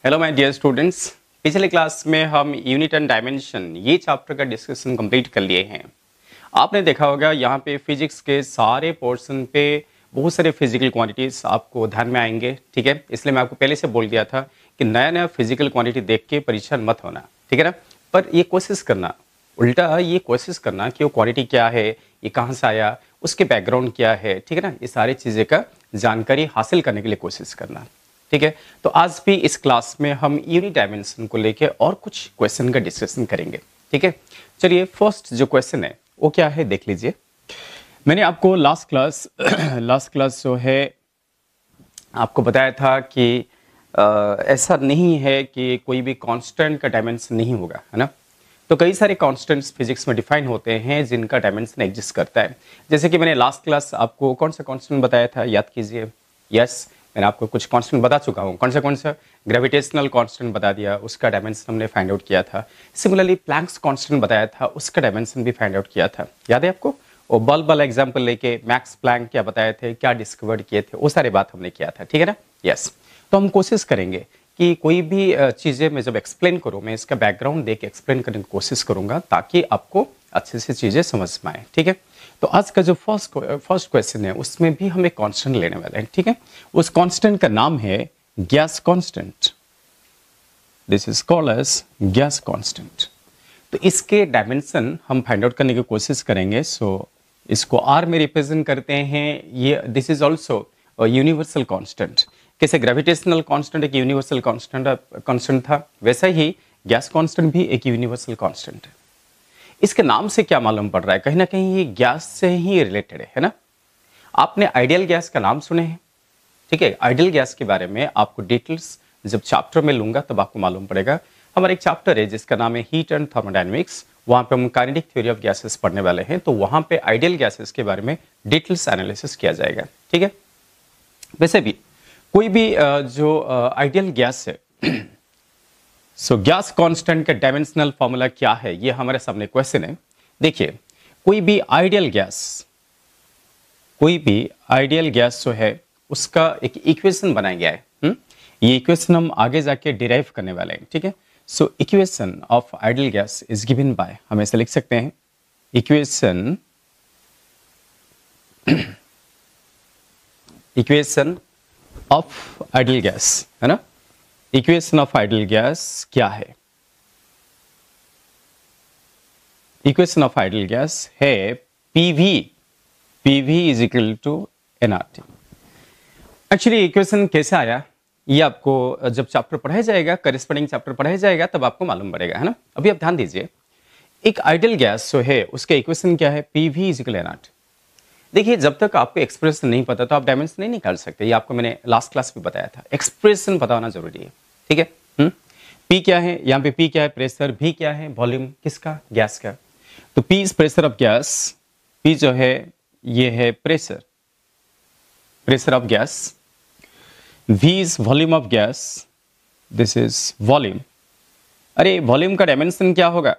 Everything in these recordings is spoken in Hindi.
Hello my dear students. पिछले क्लास में हम यूनिट एंड डायमेंशन ये चैप्टर का डिस्कशन कंप्लीट कर लिए हैं। आपने देखा होगा यहाँ पे फिजिक्स के सारे पोर्शन पे बहुत सारे फिजिकल क्वांटिटीज आपको ध्यान में आएंगे, ठीक है। इसलिए मैं आपको पहले से बोल दिया था कि नया नया फिजिकल क्वांटिटी देख के परेशान मत होना, ठीक है ना। पर ये कोशिश करना, उल्टा ये कोशिश करना कि वो क्वांटिटी क्या है, ये कहाँ से आया, उसके बैकग्राउंड क्या है, ठीक है ना। ये सारी चीज़ें का जानकारी हासिल करने के लिए कोशिश करना, ठीक है। तो आज भी इस क्लास में हम यूनिट डायमेंशन को लेके और कुछ क्वेश्चन का डिस्कशन करेंगे, ठीक है। चलिए फर्स्ट जो क्वेश्चन है वो क्या है देख लीजिए। मैंने आपको लास्ट क्लास जो है आपको बताया था कि ऐसा नहीं है कि कोई भी कांस्टेंट का डायमेंशन नहीं होगा, है ना। तो कई सारे कांस्टेंट्स फिजिक्स में डिफाइन होते हैं जिनका डायमेंशन एग्जिस्ट करता है। जैसे कि मैंने लास्ट क्लास आपको कौन सा कांस्टेंट बताया था, याद कीजिए। यस, मैंने आपको कुछ कांस्टेंट बता चुका हूँ। कौन सा ग्रेविटेशनल कांस्टेंट बता दिया, उसका डायमेंशन हमने फाइंड आउट किया था। सिमिलरली प्लैंक्स कांस्टेंट बताया था, उसका डायमेंशन भी फाइंड आउट किया था। याद है आपको? वो बल्ब वाला एग्जाम्पल लेके मैक्स प्लैंक क्या बताए थे, क्या डिस्कवर किए थे, वो सारी बात हमने किया था, ठीक है ना। यस, तो हम कोशिश करेंगे कि कोई भी चीज़ें मैं जब एक्सप्लेन करूँ, मैं इसका बैकग्राउंड देके एक्सप्लेन करने की कोशिश करूँगा ताकि आपको अच्छे से चीज़ें समझ में आए, ठीक है। तो आज का जो फर्स्ट क्वेश्चन है उसमें भी हम एक कांस्टेंट लेने वाले हैं, ठीक है। उस कांस्टेंट का नाम है gas constant. This is called as gas constant. तो इसके डायमेंशन हम फाइंड आउट करने की कोशिश करेंगे। सो इसको आर में रिप्रेजेंट करते हैं। ये this is also universal constant. कैसे ग्रेविटेशनल कांस्टेंट एक यूनिवर्सल कांस्टेंट था, वैसा ही गैस कांस्टेंट भी एक यूनिवर्सल कांस्टेंट है। इसके नाम से क्या मालूम पड़ रहा है, कहीं ना कहीं ये गैस से ही रिलेटेड है ना। आपने आइडियल गैस का नाम सुने हैं, ठीक है। आइडियल गैस के बारे में आपको डिटेल्स जब चैप्टर में लूंगा तब आपको मालूम पड़ेगा। हमारा एक चैप्टर है जिसका नाम है हीट एंड थर्मोडायनेमिक्स, वहां पे हम काइनेटिक थ्योरी ऑफ गैसेस पढ़ने वाले हैं। तो वहां पे आइडियल गैसेस के बारे में डिटेल्स एनालिसिस किया जाएगा, ठीक है। वैसे भी कोई भी जो आइडियल गैस है सो गैस कांस्टेंट का डायमेंशनल फॉर्मूला क्या है, ये हमारे सामने क्वेश्चन है। देखिए, कोई भी आइडियल गैस जो है उसका एक इक्वेशन बनाया गया है। ये इक्वेशन हम आगे जाके डिराइव करने वाले हैं, ठीक है। So equation of ideal gas is given by, हम ऐसे लिख सकते हैं इक्वेशन ऑफ आइडियल गैस, है ना। इक्वेशन ऑफ आइडियल गैस क्या है? इक्वेशन ऑफ आइडियल गैस है PV is equal to NRT. Actually equation कैसे आया ये आपको जब चैप्टर पढ़ाया जाएगा, करेस्पॉन्डिंग चैप्टर पढ़ाया जाएगा, तब आपको मालूम पड़ेगा, है ना। अभी आप ध्यान दीजिए, एक आइडियल गैस जो है उसका इक्वेशन क्या है, पीवी इज इक्वल एनआरटी। देखिए, जब तक आपको एक्सप्रेशन नहीं पता तो आप डायमेंशन नहीं निकाल सकते। ये आपको मैंने लास्ट क्लास में बताया था, एक्सप्रेशन पता होना जरूरी है, ठीक है। पी क्या है, यहाँ पे पी क्या है, प्रेशर। भी क्या है, वॉल्यूम किसका, गैस का। तो P is pressure of gas. P जो है ये है pressure of gas. V is volume of gas. This is volume. अरे वॉल्यूम का डायमेंशन क्या होगा,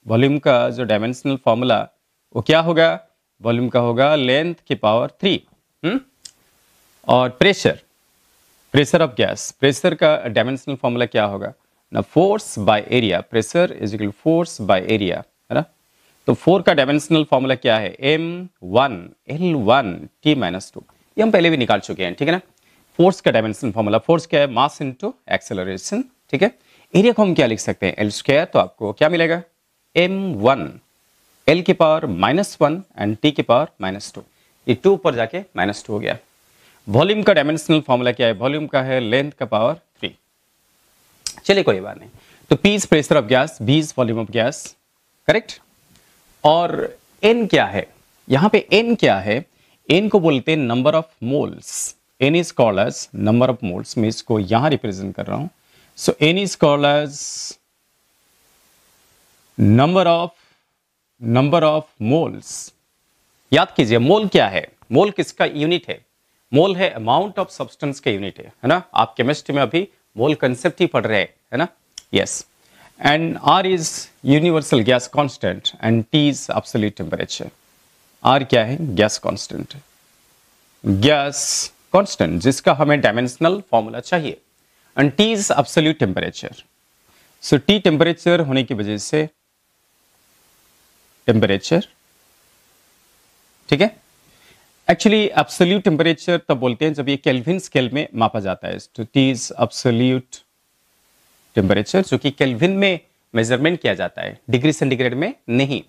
वॉल्यूम का जो डायमेंशनल फॉर्मूला वो क्या होगा, वॉल्यूम का होगा लेंथ की पावर 3। और प्रेशर ऑफ गैस, प्रेशर का डायमेंशनल फॉर्मूला क्या होगा ना, force by area. Pressure is equal force by area, है ना। तो 4 का डायमेंशनल फॉर्मूला क्या है, m1 l1 t-2। ये हम पहले भी निकाल चुके हैं, ठीक है ना। फोर्स का डायमेंशनल फॉर्मूला, फोर्स क्या है, मास इनटू एक्सेलरेशन, ठीक है। एरिया को हम क्या लिख सकते हैं, l²। तो आपको क्या मिलेगा, m1 l की पावर -1 एंड t की पावर -2। ये 2 ऊपर जाके -2 हो गया। वॉल्यूम का डायमेंशनल फॉर्मूला क्या है, वॉल्यूम का है लेंथ का पावर 3। चलिए कोई बात नहीं। तो P is pressure of gas, V is volume of gas, correct. और N क्या है, यहां पे N क्या है, N को बोलते हैं number of moles. N is called as number of moles. मैं इसको यहां रिप्रेजेंट कर रहा हूं। So N is called as number of moles. याद कीजिए, मोल क्या है, मोल किसका यूनिट है, मोल है अमाउंट ऑफ सब्सटेंस का यूनिट है ना। आप केमिस्ट्री में अभी मोल कंसेप्ट ही पढ़ रहे हैं, है ना। Yes, and R is universal gas constant and T is absolute temperature. R क्या है, गैस कांस्टेंट, गैस कांस्टेंट जिसका हमें डायमेंशनल फॉर्मूला चाहिए। And T is absolute temperature. So T temperature होने की वजह से टेम्परेचर, ठीक है। एक्चुअली एब्सोल्यूट टेम्परेचर तब बोलते हैं जब ये केल्विन स्केल में मापा जाता है। तो टी इज एब्सोल्यूट टेम्परेचर, जो कि केल्विन में मेजरमेंट किया जाता है, डिग्री सेंटीग्रेड में नहीं।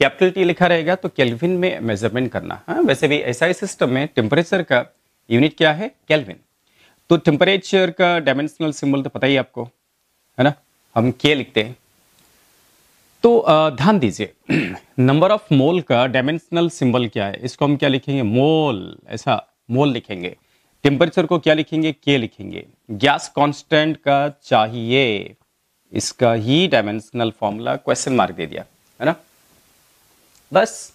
कैपिटल टी लिखा रहेगा तो केल्विन में मेजरमेंट करना। हाँ, वैसे भी एसआई सिस्टम में टेम्परेचर का यूनिट क्या है? केल्विन। तो टेम्परेचर का डायमेंशनल सिंबल तो पता ही आपको है ना, हम के लिखते हैं। तो ध्यान दीजिए नंबर ऑफ मोल का डायमेंशनल सिंबल क्या है? इसको हम क्या लिखेंगे? मोल, ऐसा मोल लिखेंगे। टेम्परेचर को क्या लिखेंगे? के लिखेंगे। गैस कांस्टेंट का चाहिए, इसका ही डायमेंशनल फॉर्मूला क्वेश्चन मार्क दे दिया, है ना। बस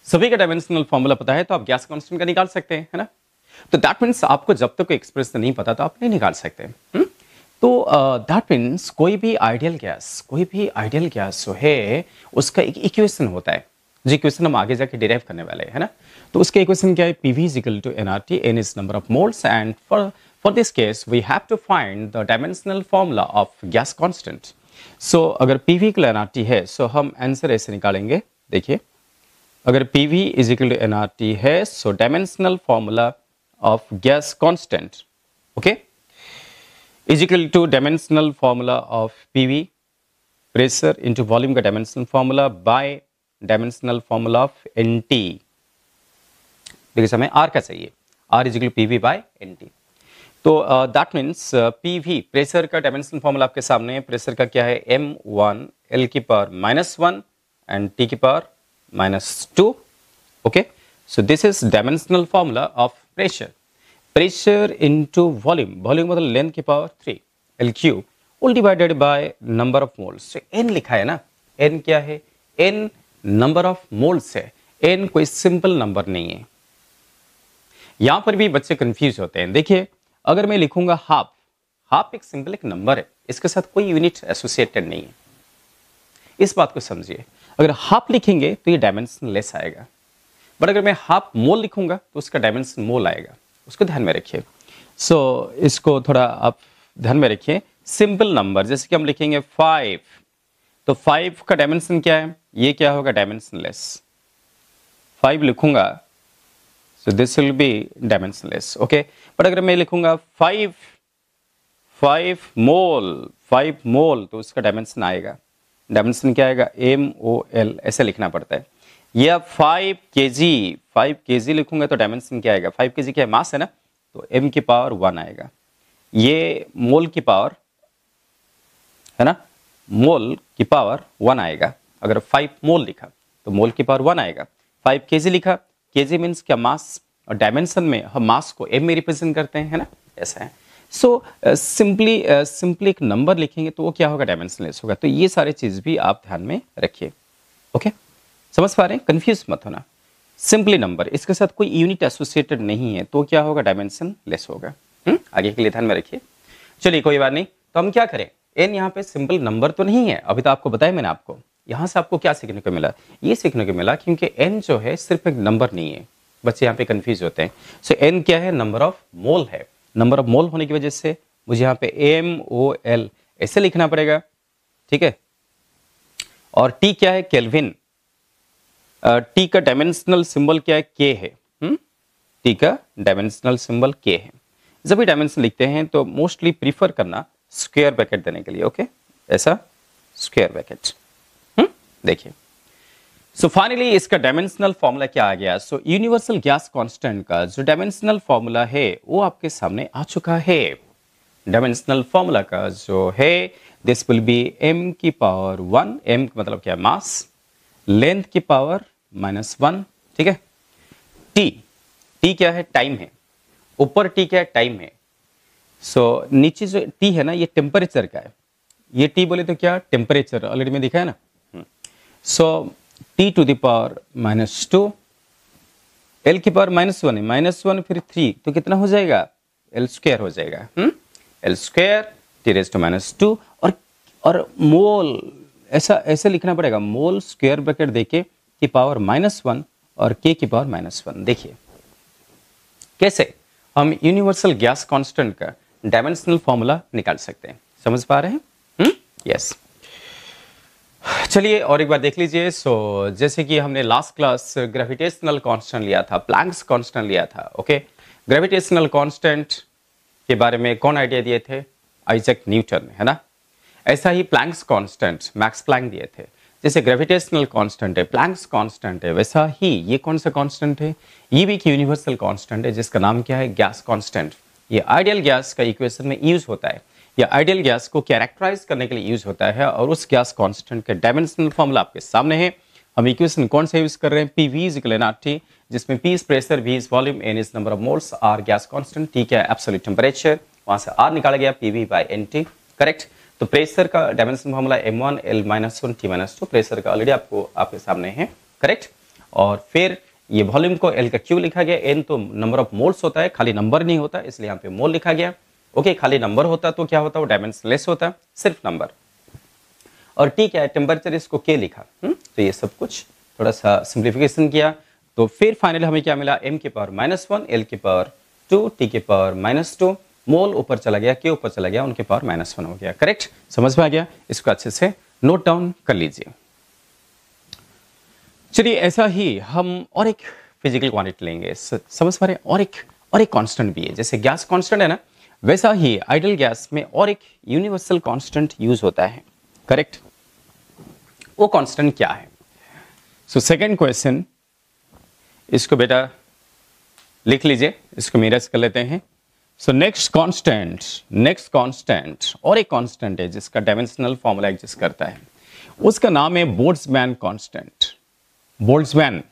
सभी का डायमेंशनल फॉर्मूला पता है तो आप गैस कांस्टेंट का निकाल सकते हैं, है ना। तो दैट मीन्स आपको जब तक एक्सप्रेशन नहीं पता तो आप नहीं निकाल सकते। तो दैट मीन्स कोई भी आइडियल गैस जो है उसका एक इक्वेशन होता है, जो इक्वेशन हम आगे जाके डिराइव करने वाले हैं, है ना। तो उसका इक्वेशन क्या है? PV is equal to NRT, N is number of moles, and for this case we have to find the dimensional formula of gas constant. So अगर पीवी इक्वल एनआरटी है सो हम आंसर ऐसे निकालेंगे। देखिए, अगर PV is equal to NRT है so dimensional formula of gas constant, okay, is equal to dimensional formula of PV, pressure into volume का dimensional formula by dimensional formula of NT। देखिए हमें R का चाहिए, R is equal to PV by NT। तो that means PV प्रेशर का डायमेंशनल फॉर्मूला आपके सामने है। प्रेशर का क्या है? M1 L की पावर -1 एंड T की power -2, okay. So this is dimensional formula of pressure. Pressure into volume, volume मतलब लेंथ की power 3 L cube all divided by number of moles. N लिखा है ना, N क्या है? N नंबर ऑफ मोल्स है। N कोई सिंपल नंबर नहीं है। यहां पर भी बच्चे कंफ्यूज होते हैं। देखिए, अगर मैं लिखूंगा हाफ, हाफ एक सिंपल एक नंबर है, इसके साथ कोई यूनिट एसोसिएटेड नहीं है। इस बात को समझिए। अगर हाफ लिखेंगे तो ये डायमेंशन लेस आएगा, बट अगर मैं हाफ मोल लिखूंगा तो उसका डायमेंशन मोल आएगा। उसको ध्यान में रखिए। सो इसको थोड़ा आप ध्यान में रखिए। सिंपल नंबर जैसे कि हम लिखेंगे 5, तो 5 का डायमेंशन क्या है? ये क्या होगा? Dimension less. 5 लिखूंगा सो this will B dimension less, okay. But अगर मैं लिखूंगा 5 मोल तो उसका डायमेंशन आएगा। डायमेंशन क्या आएगा? MOL, ऐसे लिखना पड़ता है। या 5 kg लिखूंगा तो डायमेंशन क्या आएगा? 5 kg क्या है? मास है ना, तो m की पावर 1 आएगा। ये मोल की पावर है ना, मोल की पावर 1 आएगा। अगर 5 मोल लिखा तो मोल की पावर 1 आएगा। 5 kg लिखा, kg मीन्स क्या? मास, और डायमेंशन में हम मास को m में रिप्रेजेंट करते हैं, है ना, ऐसा है। सो सिंपली एक नंबर लिखेंगे तो वो क्या होगा? डायमेंशनलेस होगा। तो ये सारे चीज भी आप ध्यान में रखिए, ओके। समझ पा रहे हैं? कंफ्यूज मत होना। सिंपली नंबर, इसके साथ कोई यूनिट एसोसिएटेड नहीं है तो क्या होगा? डायमेंशन लेस होगा। आगे के लिए ध्यान में रखिए। चलिए कोई बात नहीं, तो हम क्या करें? एन यहाँ पे सिंपल नंबर तो नहीं है, अभी तो आपको बताया मैंने आपको। यहाँ से आपको क्या सीखने को मिला? ये सीखने को मिला क्योंकि एन जो है सिर्फ एक नंबर नहीं है। बच्चे यहाँ पे कंफ्यूज होते हैं। सो एन क्या है? नंबर ऑफ मोल है। नंबर ऑफ मोल होने की वजह से मुझे यहाँ पे MOL ऐसे लिखना पड़ेगा, ठीक है। और टी क्या है? केल्विन। टी का डायमेंशनल सिंबल क्या है? के है। टी का डायमेंशनल सिंबल के है। जब भी डायमेंशन लिखते हैं तो मोस्टली प्रीफर करना स्क्वायर ब्रैकेट देने के लिए, ओके, ऐसा स्क्वायर ब्रैकेट। देखिए, सो फाइनली इसका डायमेंशनल फॉर्मूला क्या आ गया? सो यूनिवर्सल गैस कांस्टेंट का जो डायमेंशनल फॉर्मूला है वो आपके सामने आ चुका है। डायमेंशनल फॉर्मूला का जो है दिस विल बी m की पावर 1, m मतलब क्या? मास, लेंथ की पावर -1, ठीक है। t क्या है? टाइम है। ऊपर t क्या है? टाइम है। सो नीचे जो t है ना, ये टेम्परेचर का है। ये t बोले तो क्या? टेम्परेचर, ऑलरेडी में दिखा है ना। So t to the power -2, l की पावर -1 है, -1 फिर 3 तो कितना हो जाएगा? l स्क्वायर हो जाएगा। l square t raise to -2 और मोल ऐसा लिखना पड़ेगा। मोल स्क्वायर ब्रैकेट देके की पावर -1 और k की पावर -1। देखिए कैसे हम यूनिवर्सल गैस कांस्टेंट का डायमेंशनल फॉर्मूला निकाल सकते हैं। समझ पा रहे हैं? यस। चलिए और एक बार देख लीजिए। सो जैसे कि हमने लास्ट क्लास ग्रेविटेशनल कांस्टेंट लिया था, प्लैंक्स कांस्टेंट लिया था। ओके, ग्रेविटेशनल कांस्टेंट के बारे में कौन आइडिया दिए थे? आइजैक न्यूटन, है ना। ऐसा ही प्लैंक्स कांस्टेंट मैक्स प्लैंक दिए थे। जैसे ग्रेविटेशनल कांस्टेंट है, प्लैंक्स कांस्टेंट है, वैसा ही ये कौन सा कांस्टेंट है? ये भी एक यूनिवर्सल कांस्टेंट है जिसका नाम क्या है? Gas constant. ये आइडियल गैस का इक्वेशन में यूज होता है, या आइडियल गैस को कैरेक्टराइज करने के लिए यूज होता है। और उस गैस कांस्टेंट के डायमेंशनल फॉर्मूला आपके सामने है। हम इक्वेशन कौन सा यूज कर रहे हैं? P V is equal to T, जिसमें P is pressure, V is volume, N is number of moles, R gas constant, T क्या है? Absolute temperature. वहां से आर निकाला गया P V by N T. Correct. तो प्रेशर का dimension formula m1 l-1 t-2, pressure का ऑलरेडी आपको आपके सामने है। करेक्ट। और फिर ये वॉल्यूम को L का Q लिखा गया, N तो नंबर ऑफ मोल्स होता है, खाली नंबर नहीं होता, इसलिए यहाँ पे मोल लिखा गया। ओके, खाली नंबर होता तो क्या होता? वो डायमेंशनलेस होता, सिर्फ नंबर। और T क्या है? टेम्परेचर, इसको K लिखा। तो ये सब कुछ थोड़ा सा सिंप्लीफिकेशन किया, तो फिर फाइनली हमें क्या मिला? m की पावर -1, L की पावर 2, T की पावर -2, मोल ऊपर चला गया, के ऊपर चला गया, उनके पावर -1 हो गया। करेक्ट। समझ में आ गया? इसको अच्छे से नोट डाउन कर लीजिए। चलिए ऐसा ही हम और एक फिजिकल क्वांटिटी लेंगे। समझ पा रहे हैं? और एक कांस्टेंट भी है। जैसे गैस कांस्टेंट है ना, वैसा ही आइडियल गैस में और एक यूनिवर्सल कांस्टेंट यूज होता है। करेक्ट। वो कांस्टेंट क्या है? सो सेकंड क्वेश्चन, इसको बेटा लिख लीजिए, इसको मिरर कर लेते हैं। सो नेक्स्ट कांस्टेंट और एक कांस्टेंट है जिसका डायमेंशनल फॉर्मूला एग्जिस्ट करता है, उसका नाम है Boltzmann constant. Boltzmann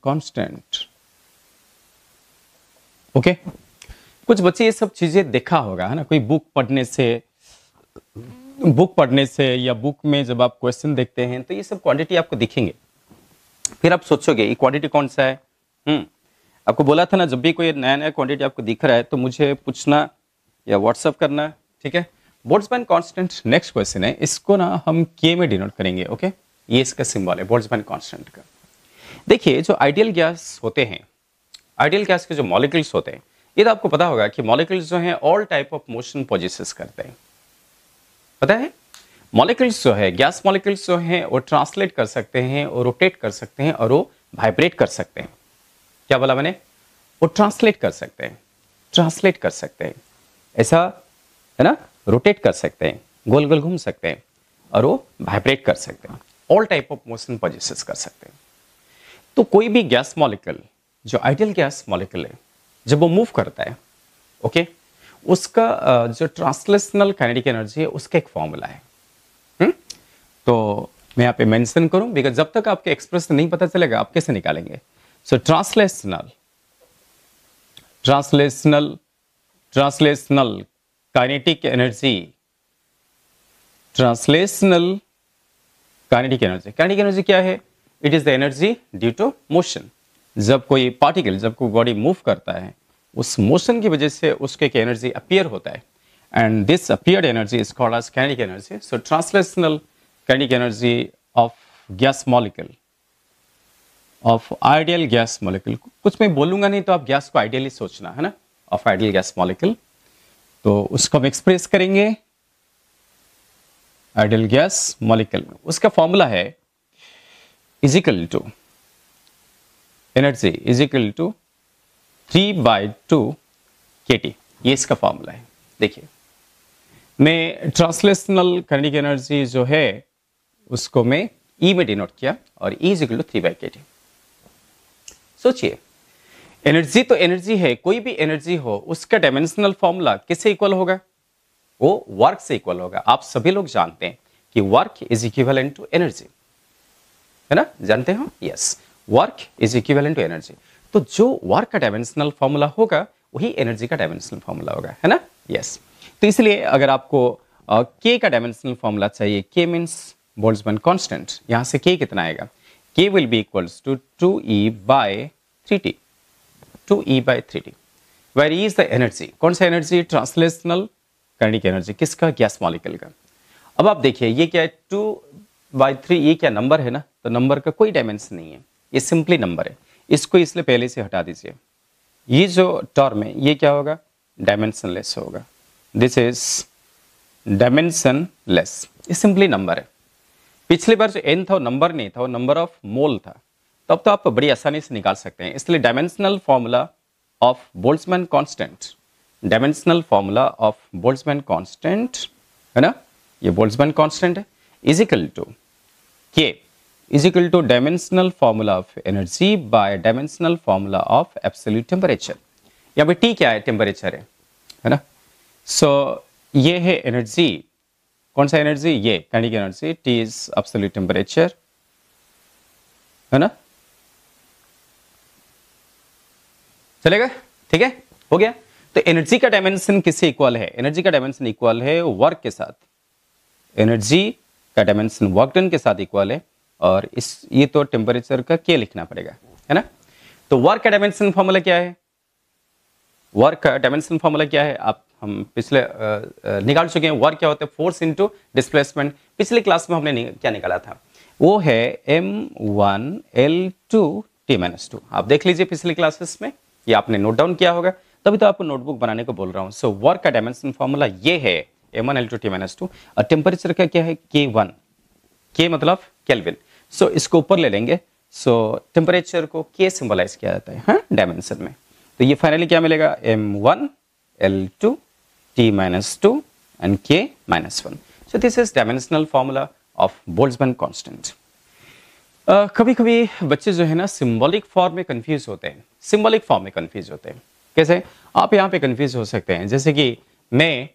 constant. Okay, कुछ बच्चे ये सब चीजें देखा होगा, है ना, कोई बुक पढ़ने से या बुक में जब आप क्वेश्चन देखते हैं तो ये सब क्वांटिटी आपको दिखेंगे। फिर आप सोचोगे ये क्वांटिटी कौन सा है। आपको बोला था ना, जब भी कोई नया नया क्वांटिटी आपको दिख रहा है तो मुझे पूछना या व्हाट्सअप करना, ठीक है। बोल्ट्जमैन कांस्टेंट नेक्स्ट क्वेश्चन है, इसको ना हम के में डिनोट करेंगे। ओके, ये इसका सिंबल है बोल्ट्जमैन कांस्टेंट का। देखिए जो आइडियल गैस होते हैं, आइडियल गैस के जो मॉलिक्यूल्स होते हैं, ये तो आपको पता होगा कि मॉलिक्यूल्स जो हैं all type of motion possesses करते हैं। पता है, मॉलिक्यूल्स जो है, गैस मॉलिक्यूल्स जो हैं वो ट्रांसलेट कर सकते हैं और रोटेट कर सकते हैं और वो वाइब्रेट कर सकते हैं। क्या बोला मैंने? वो ट्रांसलेट कर सकते हैं, ऐसा है ना, रोटेट कर सकते हैं, गोल गोल घूम सकते हैं और वो वाइब्रेट कर सकते हैं, all type of motion possesses कर सकते हैं। तो कोई भी गैस मॉलिक्यूल, जो आइडियल गैस मॉलिक्यूल है, जब वो मूव करता है, ओके, उसका जो ट्रांसलेशनल काइनेटिक एनर्जी है उसका एक फॉर्मूला है। तो मैं यहाँ पे मेंशन करूं, बिकॉज जब तक आपके एक्सप्रेशन नहीं पता चलेगा आप कैसे निकालेंगे। So translational kinetic energy, kinetic energy क्या है? It is the energy due to motion. जब कोई पार्टिकल, जब कोई बॉडी मूव करता है, उस मोशन की वजह से उसके एक एनर्जी अपीयर होता है, and this appeared energy is called as kinetic energy. So translational kinetic energy of gas molecule, of ideal gas molecule, कुछ मैं बोलूंगा नहीं तो आप गैस को आइडियली सोचना, है ना, ऑफ आइडियल गैस मॉलिक्यूल। तो उसको हम एक्सप्रेस करेंगे आइडियल गैस मॉलिक्यूल में। उसका फॉर्मूला है is equal to energy is equal to 3/2 kT, ये इसका फॉर्मूला है। देखिए, मैं ट्रांसलेशनल काइनेटिक एनर्जी जो है उसको मैं E में डिनोट किया और E इजिकल टू 3/kT। सोचिए, एनर्जी तो एनर्जी है, कोई भी एनर्जी हो उसका डायमेंशनल फॉर्मूला किससे इक्वल होगा? वो वर्क से इक्वल होगा। आप सभी लोग जानते हैं कि work is equivalent to energy, है ना, जानते हो? Yes, work is equivalent to energy. तो जो वर्क का डायमेंशनल फॉर्मूला होगा वही एनर्जी का डायमेंशनल फॉर्मूला होगा, है ना। यस, तो इसलिए अगर आपको के का डायमेंशनल फॉर्मूला चाहिए, के मीन्स बोल्ट्जमैन कांस्टेंट, यहां से के कितना आएगा? K will be equals to 2E/3T, 2E/3T, where E is the energy. कौन सा एनर्जी? ट्रांसलेशनल काइनेटिक एनर्जी, किसका? गैस मॉलिक्यूल का। अब आप देखिए ये क्या है, 2/3, ये क्या नंबर है ना, तो नंबर का कोई डायमेंशन नहीं है, ये सिंपली नंबर है। इसको इसलिए पहले से हटा दीजिए, ये जो टर्म है ये क्या होगा, डायमेंशनलेस होगा। दिस इज डायमेंशनलेस, ये सिंपली नंबर है। पिछली बार जो n था वो नंबर नहीं था, वो नंबर ऑफ मोल था, तब तो आप बड़ी आसानी से निकाल सकते हैं। इसलिए dimensional formula of Boltzmann constant, dimensional formula of Boltzmann constant है ना, ये बोल्ट्जमैन कांस्टेंट है, is equal to k is equal to dimensional formula of energy by dimensional formula of absolute temperature। यहाँ पे T क्या है, टेम्परेचर है ना। सो ये है एनर्जी, कौन सा एनर्जी, ये kinetic energy, T is absolute temperature है ना, चलेगा, ठीक है, हो गया। तो एनर्जी का डायमेंशन किससे इक्वल है, एनर्जी का डायमेंशन इक्वल है वर्क के साथ, एनर्जी का डायमेंशन वर्क डन के साथ इक्वल है, और इस ये तो टेम्परेचर का के लिखना पड़ेगा है ना। तो वर्क का डायमेंशन फॉर्मूला क्या है, वर्क का डायमेंशन फॉर्मूला क्या है, आप हम पिछले निकाल चुके हैं। वर्क क्या होता है, फोर्स इनटू डिस्प्लेसमेंट। पिछले क्लास में हमने क्या निकाला था, वो है m1L2T-2। आप देख लीजिए पिछले क्लासेस में, ये आपने नोट डाउन किया होगा, तभी तो आपको नोटबुक बनाने को बोल रहा हूँ। सो वर्क का डायमेंशन फॉर्मूला ये है m1L2T-2, और टेम्परेचर का क्या है K1, K मतलब केल्विन। सो इसको ऊपर ले लेंगे, सो टेम्परेचर को K सिंबलाइज किया जाता है हाँ डायमेंशन में। तो ये फाइनली क्या मिलेगा, m1L2T-2 and K-1। So this is dimensional formula of Boltzmann constant. कभी कभी बच्चे जो है ना सिंबॉलिक फॉर्म में कंफ्यूज होते हैं, सिंबॉलिक फॉर्म में कंफ्यूज होते हैं। कैसे, आप यहाँ पे कंफ्यूज हो सकते हैं, जैसे कि मैं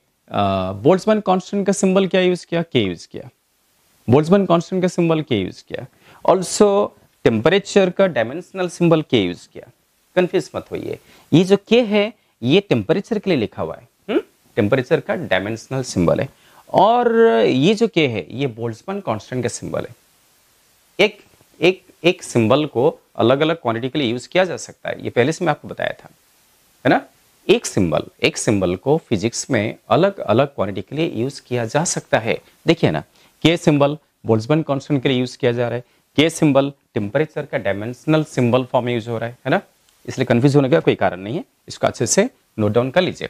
बोल्ट्जमैन कांस्टेंट का सिंबल क्या यूज किया, K यूज किया, बोल्ट्जमैन कांस्टेंट का सिंबल K यूज किया, ऑल्सो टेम्परेचर का डायमेंशनल सिंबल K यूज किया। कंफ्यूज मत होइए, ये जो K है ये टेम्परेचर के लिए लिखा हुआ है, टेम्परेचर का डायमेंशनल सिंबल है, और ये जो K है ये बोल्ट्जमैन कांस्टेंट का सिंबल है। एक सिंबल को अलग अलग क्वांटिटी के लिए यूज किया जा सकता है, ये पहले से मैं आपको बताया था है ना। एक सिंबल को फिजिक्स में अलग अलग क्वांटिटी के लिए यूज किया जा सकता है। देखिए ना, K सिंबल बोल्ट्जमैन कांस्टेंट के लिए यूज किया जा रहा है, K सिंबल टेम्परेचर का डायमेंशनल सिंबल फॉर्म में यूज हो रहा है ना, इसलिए कंफ्यूज होने का कोई कारण नहीं है, इसको अच्छे से नोट डाउन कर लीजिए।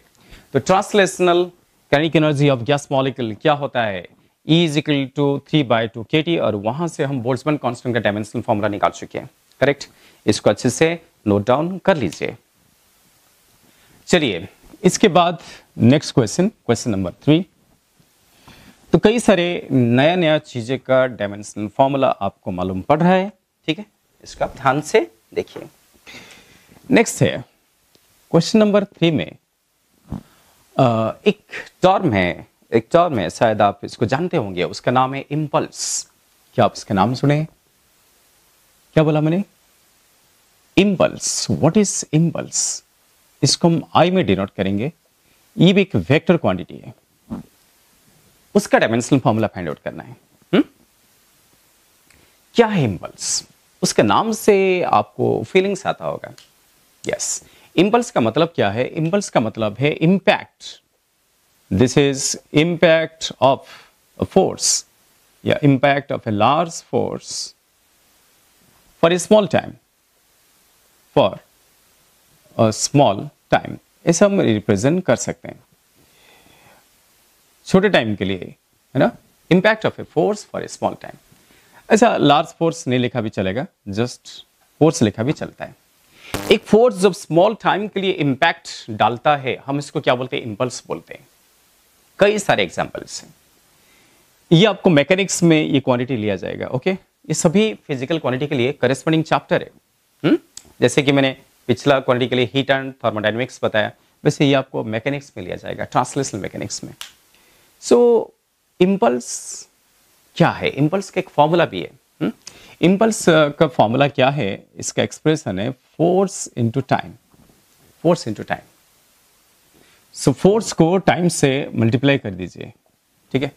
तो translational kinetic energy of gas molecule क्या होता है, E is equal to 3/2 kT, और वहां से हम बोल्ट्जमैन कांस्टेंट का डायमेंशनल फॉर्मूला निकाल चुके हैं, करेक्ट। इसको अच्छे से नोट डाउन कर लीजिए। चलिए इसके बाद नेक्स्ट क्वेश्चन, क्वेश्चन नंबर 3। तो कई सारे नया चीजें का डायमेंशनल फॉर्मूला आपको मालूम पड़ रहा है, ठीक है, इसका आप ध्यान से देखिए। नेक्स्ट है क्वेश्चन नंबर 3 में एक टर्म है, शायद आप इसको जानते होंगे, उसका नाम है इम्पल्स। क्या आप इसका नाम सुने, क्या बोला मैंने, इम्पल्स। व्हाट इज इम्पल्स, इसको हम आई में डिनोट करेंगे, ये भी एक वेक्टर क्वांटिटी है, उसका डायमेंशनल फॉर्मूला फाइंड आउट करना है। क्या है इम्पल्स, उसके नाम से आपको फीलिंग्स आता होगा। यस, इम्पल्स का मतलब क्या है, इम्पल्स का मतलब है impact. This is impact of a force या impact of a large force for a small time, for a small time, ऐसा हम रिप्रेजेंट कर सकते हैं, छोटे टाइम के लिए है ना, impact of a force for a small time. अच्छा, लार्ज फोर्स नहीं लिखा भी चलेगा, जस्ट फोर्स लिखा भी चलता है। एक फोर्स जब स्मॉल टाइम के लिए इम्पैक्ट डालता है, हम इसको क्या बोलते हैं, इम्पल्स बोलते हैं। कई सारे एग्जांपल्स हैं, ये आपको मैकेनिक्स में ये क्वांटिटी लिया जाएगा, ओके। ये सभी फिजिकल क्वांटिटी के लिए करेस्पॉन्डिंग चैप्टर है। जैसे कि मैंने पिछला क्वांटिटी के लिए हीट एंड थर्मोडायनेमिक्स बताया, वैसे ये आपको मैकेनिक्स में लिया जाएगा, ट्रांसलेशनल मैकेनिक्स में। सो इम्पल्स क्या है, इम्पल्स का एक फॉर्मूला भी है। इम्पल्स का फॉर्मूला क्या है, इसका एक्सप्रेशन है force into time, force into time. So force को टाइम से मल्टीप्लाई कर दीजिए, ठीक है।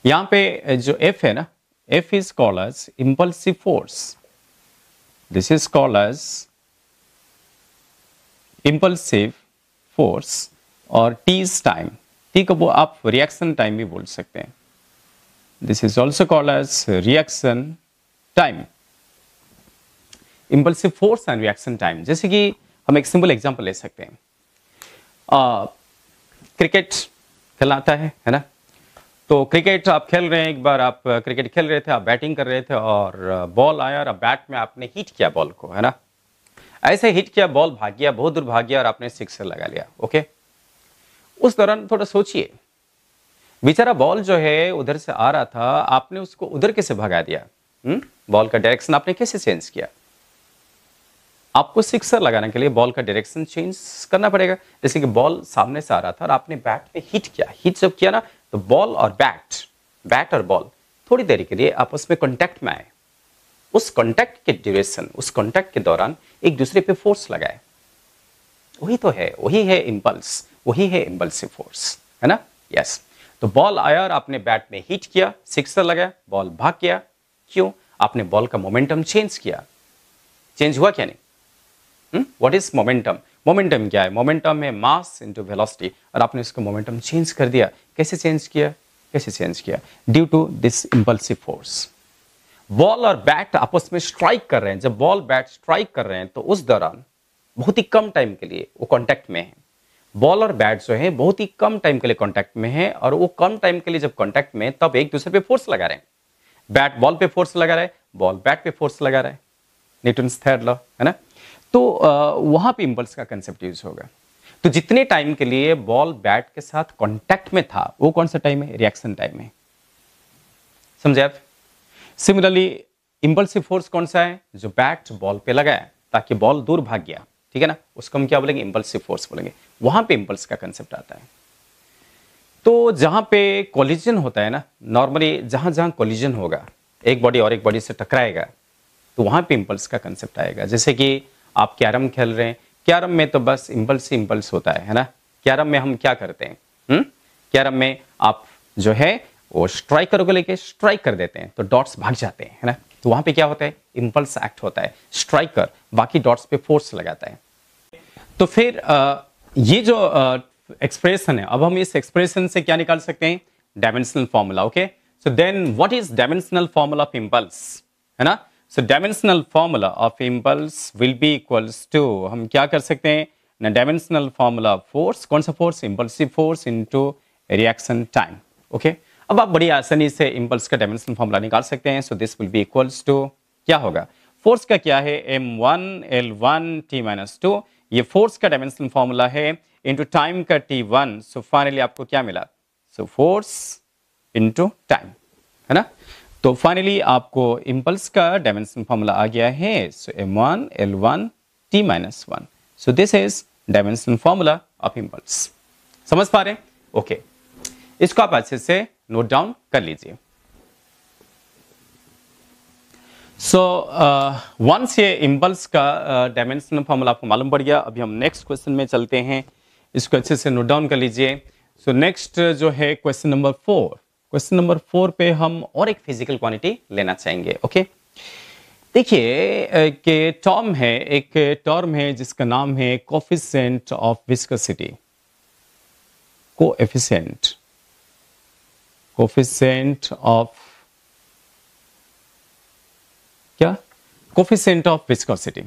यहां पे जो F है ना, F is called as impulsive force, this is called as impulsive force, और T इज टाइम, T को वो आप रिएक्शन टाइम भी बोल सकते हैं, this is also called as reaction time, impulsive force and reaction time. जैसे कि हम एक सिंपल एग्जांपल ले सकते हैं। क्रिकेट खेलना आता है ना? तो क्रिकेट आप खेल रहे हैं, एक बार आप क्रिकेट खेल रहे थे, आप बैटिंग कर रहे थे और बॉल आया और बैट में आपने हिट किया बॉल को, है ना? ऐसे हिट किया, बॉल भाग गया, बहुत दूर भाग गया और आपने सिक्सर लगा लिया। ओके, उस दौरान थोड़ा सोचिए, बेचारा बॉल जो है उधर से आ रहा था, आपने उसको उधर कैसे भगा दिया? बॉल का डायरेक्शन आपने कैसे चेंज किया? आपको सिक्सर लगाने के लिए बॉल का डायरेक्शन चेंज करना पड़ेगा। जैसे कि बॉल सामने से आ रहा था और आपने बैट पे हिट किया, हिट जब किया ना, तो बॉल और बैट और बॉल थोड़ी देर के लिए आपस में कांटेक्ट में आए। उस कांटेक्ट के ड्यूरेशन, उस कांटेक्ट के दौरान एक दूसरे पे फोर्स लगाए। वही तो है, वही है इंपल्स, वही है इंपल्सिव फोर्स, है ना? यस। तो बॉल आया और आपने बैट में हिट किया, सिक्सर लगाया, बॉल भाग गया। क्यों? आपने बॉल का मोमेंटम चेंज किया। चेंज हुआ क्या नहीं? What is momentum? मोमेंटम क्या है? मोमेंटम है मास इनटू वेलोसिटी, और आपने इसको मोमेंटम चेंज कर दिया। कैसे चेंज किया? कैसे चेंज किया? Due to this impulsive force. Ball और बैट आपस में स्ट्राइक कर रहे हैं। जब बॉल बैट स्ट्राइक कर रहे हैं तो उस दौरान बहुत ही कम टाइम के लिए वो कांटेक्ट में है। बॉल और बैट जो है बहुत ही कम टाइम के लिए कांटेक्ट में है, और वो कम टाइम के लिए जब कांटेक्ट में, तब एक दूसरे पे फोर्स लगा रहे हैं। बैट बॉल पे फोर्स लगा रहा है, बॉल बैट पे फोर्स लगा रहा है। न्यूटन्स थर्ड लॉ, है ना? तो वहां पे इंपल्स का कंसेप्ट यूज होगा। तो जितने टाइम के लिए बॉल बैट के साथ कांटेक्ट में था, वो कौन सा टाइम है? रिएक्शन टाइम है। समझे आप? सिमिलरली इंपल्सिव फोर्स कौन सा है? जो बैट बॉल पे लगाया ताकि बॉल दूर भाग गया, ठीक है ना? उसको हम क्या बोलेंगे? इंपल्सिव फोर्स बोलेंगे। वहां पे इंपल्स का कंसेप्ट आता है। तो जहां पे कोलिजन होता है ना, नॉर्मली जहां जहां कोलिजन होगा, एक बॉडी और एक बॉडी से टकराएगा, तो वहां पे इंपल्स का कंसेप्ट आएगा। जैसे कि आप कैरम खेल रहे हैं, कैरम में तो बस इंपल्स ही इंपल्स होता है ना? कैरम में हम क्या करते हैं? कैरम में आप जो है वो स्ट्राइकर को लेके स्ट्राइक कर देते हैं तो डॉट्स भाग जाते हैं, है ना? तो वहां पे क्या होता है? इंपल्स एक्ट होता है। स्ट्राइकर बाकी डॉट्स पे फोर्स लगाता है। तो फिर ये जो एक्सप्रेशन है, अब हम इस एक्सप्रेशन से क्या निकाल सकते हैं? Dimensional formula. Okay, so then what is dimensional formula of impulse, है ना? So dimensional formula of impulse will be equals to, हम क्या कर सकते हैं ना, डायमेंशनल फॉर्मूला फोर्स, कौन सा force? Impulsive force into reaction time. Okay, अब आप बड़ी आसानी से इंपल्स का डायमेंशनल फॉर्मूला निकाल सकते हैं। So this will be equals to, क्या होगा? फोर्स का क्या है? m1 l1 t-2, ये फोर्स का डायमेंशनल फॉर्मूला है, इनटू टाइम का t1। सो फाइनली आपको क्या मिला? सो फोर्स इनटू टाइम, है ना? तो फाइनली आपको इंपल्स का डायमेंशनल फॉर्मूला आ गया है, सो m1 l1 t-1। So this is dimensional formula of impulse. समझ पा रहे हैं? ओके, इसको आप अच्छे से नोट डाउन कर लीजिए। सो वंस ये इंपल्स का डायमेंशनल फॉर्मूला आपको मालूम पड़ गया, अभी हम नेक्स्ट क्वेश्चन में चलते हैं। इसको अच्छे से नोट डाउन कर लीजिए। सो नेक्स्ट जो है क्वेश्चन नंबर 4। क्वेश्चन नंबर 4 पे हम और एक फिजिकल क्वांटिटी लेना चाहेंगे। ओके, देखिए कि टर्म है, एक टर्म है जिसका नाम है coefficient of viscosity. Coefficient of क्या? Coefficient of viscosity.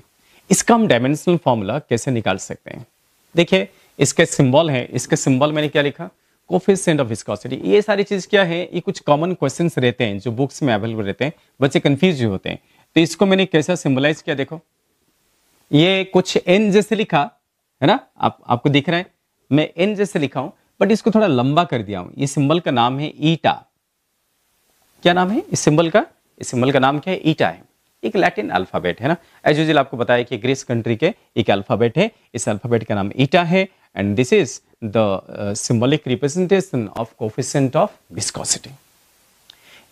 इसका हम डायमेंशनल फॉर्मूला कैसे निकाल सकते हैं? देखिए इसके सिंबल है, इसके सिंबल मैंने क्या लिखा? Coefficient of viscosity. ये सारी चीज क्या है? ये कुछ कॉमन क्वेश्चंस रहते हैं जो बुक्स में अवेलेबल रहते हैं, बच्चे कंफ्यूज होते हैं। तो इसको मैंने कैसा सिंबलाइज किया? देखो, ये कुछ एन जैसे लिखा है ना, आपको दिख रहा है, मैं एन जैसे लिखा हूं, बट इसको थोड़ा लंबा कर दिया हूं। ये सिंबल का नाम है ईटा। क्या नाम है इस सिंबल का? इस सिंबल का नाम क्या है? ईटा है। एक लैटिन अल्फाबेट है ना, एज यूजुअल आपको बताया कि ग्रीस कंट्री के एक अल्फाबेट है, इस अल्फाबेट का नाम ईटा है, and this is the symbolic representation of coefficient of viscosity.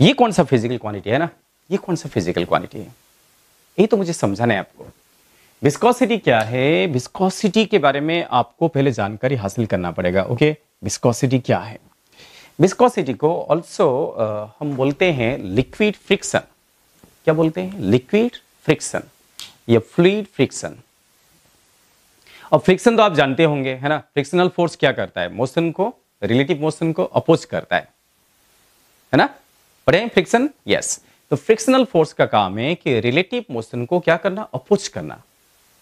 ये कौन सा फिजिकल क्वांटिटी है ना? ये कौन सा फिजिकल क्वांटिटी है? ये तो मुझे समझाना है आपको। विस्कोसिटी क्या है? विस्कोसिटी के बारे में आपको पहले जानकारी हासिल करना पड़ेगा। ओके, विस्कोसिटी क्या है? विस्कोसिटी को ऑल्सो हम बोलते हैं लिक्विड फ्रिक्शन। क्या बोलते हैं? लिक्विड फ्रिक्शन या फ्लूइड फ्रिक्शन। और फ्रिक्शन तो आप जानते होंगे, है ना? फ्रिक्शनल फोर्स क्या करता है? मोशन को, रिलेटिव मोशन को अपोज करता है ना? पढ़े हैं फ्रिक्शन? यस। तो फ्रिक्शनल फोर्स का काम है कि रिलेटिव मोशन को क्या करना? अपोज करना।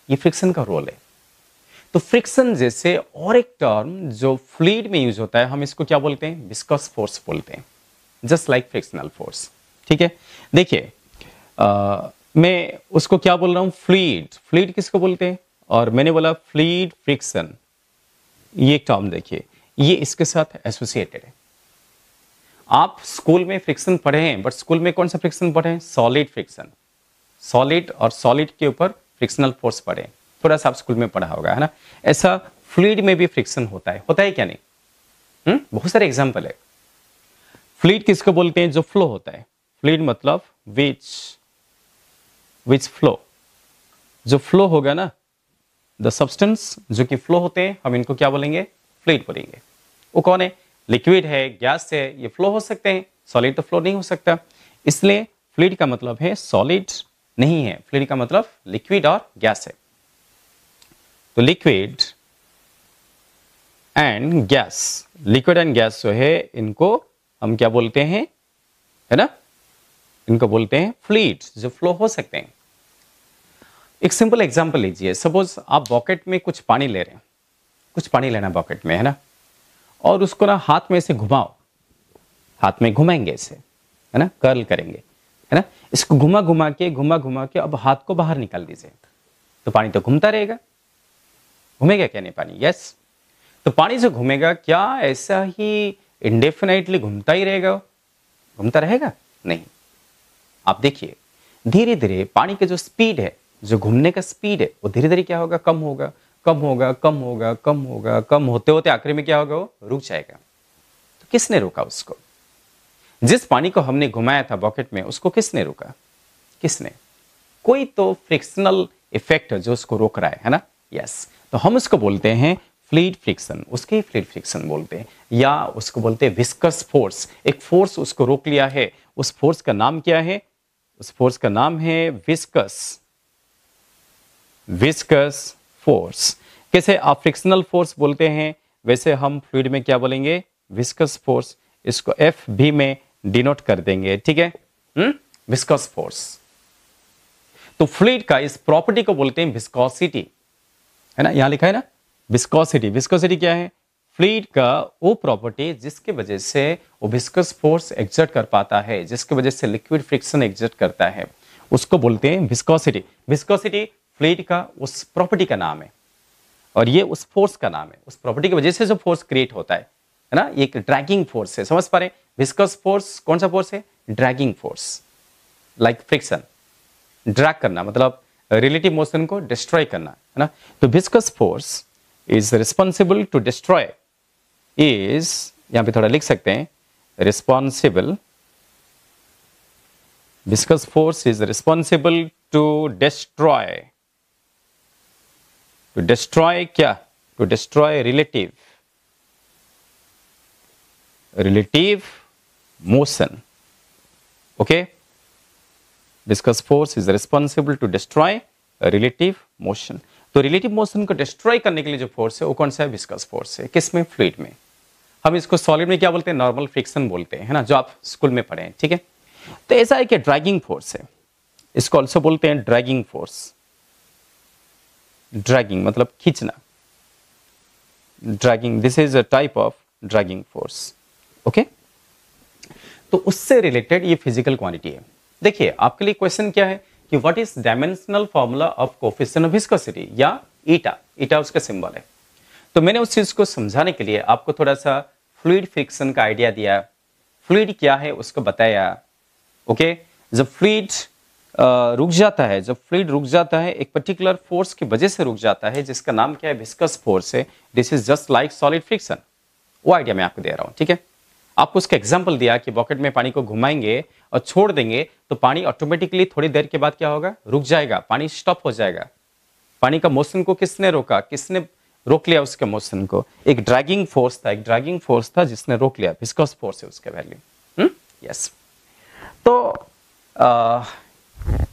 ये फ्रिक्शन का रोल है। तो फ्रिक्शन जैसे और एक टर्म जो फ्लूइड में यूज होता है, हम इसको क्या बोलते हैं? विस्कस फोर्स बोलते हैं, जस्ट लाइक फ्रिक्शनल फोर्स। ठीक है, देखिए मैं उसको क्या बोल रहा हूं? फ्लूइड। फ्लूइड किसको बोलते हैं? और मैंने बोला फ्लूइड फ्रिक्शन, ये टर्म देखिए, ये इसके साथ एसोसिएटेड है। आप स्कूल में फ्रिक्शन पढ़े हैं, बट स्कूल में कौन सा फ्रिक्शन पढ़े हैं? Solid friction. सॉलिड और सॉलिड के ऊपर फ्रिक्शनल फोर्स पढ़े, थोड़ा सा आप स्कूल में पढ़ा होगा, है ना? ऐसा फ्लूइड में भी फ्रिक्शन होता है क्या नहीं? बहुत सारे एग्जांपल है। फ्लूइड किसको बोलते हैं? जो फ्लो होता है। फ्लूइड मतलब विच फ्लो, जो फ्लो होगा ना, द सब्सटेंस जो कि फ्लो होते हैं, हम इनको क्या बोलेंगे? फ्लूइड बोलेंगे। वो कौन है? लिक्विड है, गैस है, ये फ्लो हो सकते हैं, सॉलिड तो फ्लो नहीं हो सकता। इसलिए फ्लूइड का मतलब है सॉलिड नहीं है, फ्लूइड का मतलब लिक्विड और गैस है। तो liquid and gas, liquid and gas जो है, इनको हम क्या बोलते हैं? है ना, इनको बोलते हैं फ्लूइड, जो फ्लो हो सकते हैं। एक सिंपल एग्जांपल लीजिए, सपोज आप बकेट में कुछ पानी ले रहे हैं, कुछ पानी लेना बकेट में, है ना, और उसको ना हाथ में से घुमाओ, हाथ में घुमाएंगे इसे, है ना, कर्ल करेंगे, है ना, इसको घुमा घुमा के अब हाथ को बाहर निकाल दीजिए, तो पानी तो घूमता रहेगा। घूमेगा क्या नहीं पानी? यस। तो पानी जो घूमेगा, क्या ऐसा ही इंडेफिनाइटली घूमता ही रहेगा? घूमता रहेगा? नहीं। आप देखिए, धीरे धीरे पानी का जो स्पीड है, जो घूमने का स्पीड है, वो धीरे धीरे क्या होगा? कम होगा, कम होगा, कम होगा, कम होगा, कम होते होते आखिर में क्या होगा? वो रुक जाएगा। तो किसने रोका उसको? जिस पानी को हमने घुमाया था बकेट में, उसको किसने रोका? किसने? कोई तो फ्रिक्शनल इफेक्ट जो उसको रोक रहा है ना? यस। तो हम उसको बोलते हैं फ्लूइड फ्रिक्शन, उसके फ्लूइड फ्रिक्शन बोलते हैं, या उसको बोलते हैं विस्कस फोर्स। एक फोर्स उसको रोक लिया है, उस फोर्स का नाम क्या है? उस फोर्स का नाम है विस्कस, विस्कस फोर्स। कैसे आप फ्रिक्शनल फोर्स बोलते हैं, वैसे हम फ्लूइड में क्या बोलेंगे? Viscous force. इसको एफ भी में डिनोट कर देंगे, ठीक है? Viscous force. तो फ्लूइड का इस प्रॉपर्टी को बोलते हैं विस्कोसिटी, है ना, यहां लिखा है ना, विस्कोसिटी। विस्कोसिटी क्या है? फ्लूइड का वो प्रॉपर्टी जिसके वजह से वो विस्कस फोर्स एक्सर्ट कर पाता है, जिसकी वजह से लिक्विड फ्रिक्शन एक्सर्ट करता है, उसको बोलते हैं विस्कोसिटी। विस्कोसिटी फ्लूइड का उस प्रॉपर्टी का नाम है, और ये उस फोर्स का नाम है, उस प्रॉपर्टी की वजह से जो फोर्स क्रिएट होता है ना, ये एक ड्रैगिंग फोर्स है। समझ पा रहे हैं? विस्कस फोर्स कौन सा फोर्स है? Dragging force, like friction. Drag करना मतलब रिलेटिव मोशन को डिस्ट्रॉय करना, है ना। तो viscous force is responsible to destroy, is, यहां पे थोड़ा लिख सकते हैं, responsible, viscous force is responsible to destroy, to destroy क्या? To destroy relative motion. Okay, viscous force is responsible to destroy relative motion. तो रिलेटिव मोशन को डिस्ट्रॉय करने के लिए जो फोर्स है वो कौन सा है? विस्कस फोर्स है। किसमें? फ्लूइड में। हम इसको सॉलिड में क्या बोलते हैं? नॉर्मल फ्रिक्शन बोलते हैं, है ना, जो आप स्कूल में पढ़े हैं, ठीक है। तो ऐसा है कि ड्रैगिंग फोर्स है, इसको ऑल्सो बोलते हैं ड्रैगिंग फोर्स। ड्रैगिंग मतलब खींचना, dragging, this is a type of dragging force. Okay, तो उससे रिलेटेड ये फिजिकल क्वांटिटी है। देखिए, आपके लिए क्वेश्चन क्या है कि what is dimensional formula of coefficient of viscosity, या ईटा। ईटा उसका सिंबल है। तो मैंने उस चीज को समझाने के लिए आपको थोड़ा सा फ्लूइड फ्रिक्शन का आइडिया दिया, फ्लूइड क्या है उसको बताया। ओके, जब फ्लूइड रुक जाता है, जब फ्लूइड रुक जाता है एक पर्टिकुलर फोर्स की वजह से रुक जाता है, जिसका नाम क्या है? विस्कस फोर्स है। This is just like solid friction. वो आइडिया मैं आपको दे रहा हूं, ठीक है। आपको उसका एग्जांपल दिया कि बकेट में पानी को घुमाएंगे और छोड़ देंगे तो पानी ऑटोमेटिकली थोड़ी देर के बाद क्या होगा? रुक जाएगा, पानी स्टॉप हो जाएगा। पानी का मोशन को किसने रोका? किसने रोक लिया उसके मोशन को? एक ड्रैगिंग फोर्स था, एक ड्रैगिंग फोर्स था जिसने रोक लिया। विस्कस फोर्स है उसके वैल्यू। यस। तो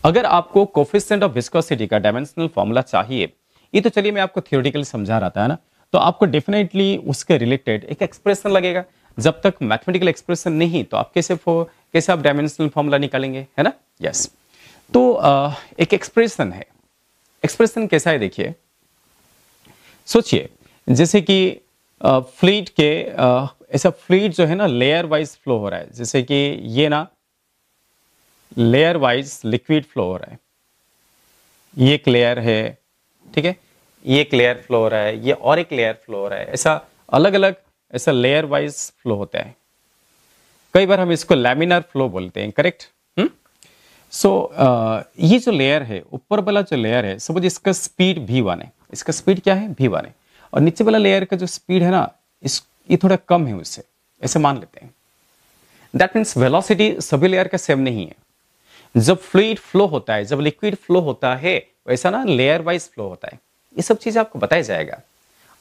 अगर आपको कोएफिशिएंट ऑफ विस्कोसिटी का डायमेंशनल फॉर्मूला चाहिए, ये तो चलिए मैं आपको थियोरेटिकली समझा रहा था, है ना, तो आपको डेफिनेटली उसके रिलेटेड एक एक्सप्रेशन लगेगा। जब तक मैथमेटिकल एक्सप्रेशन नहीं, तो आप कैसे आप डायमेंशनल फॉर्मूला निकालेंगे, है ना। यस। तो एक एक्सप्रेशन है। एक्सप्रेशन कैसा है देखिए, सोचिए जैसे कि फ्लूइड के ऐसा फ्लूइड जो है ना लेयर वाइज फ्लो हो रहा है, जैसे कि ये ना लेयर वाइज लिक्विड फ्लो हो रहा है, ये एक लेयर है, ठीक है, ये एक लेयर फ्लो हो रहा है, ये और एक लेयर फ्लो हो रहा है, ऐसा अलग अलग ऐसा लेयर वाइज फ्लो होता है। कई बार हम इसको लैमिनार फ्लो बोलते हैं, करेक्ट। सो ये जो लेयर है, ऊपर वाला जो लेयर है, सपोज इसका स्पीड v1 है, इसका स्पीड क्या है v1 है, और नीचे वाला लेयर का जो स्पीड है ना ये थोड़ा कम है उससे, ऐसे मान लेते हैं। दैट मीन्स वेलोसिटी सभी लेयर का सेम नहीं है। जब फ्लूइड फ्लो होता है, जब लिक्विड फ्लो होता है, वैसा ना लेयर वाइज फ्लो होता है। ये सब चीज आपको बताया जाएगा।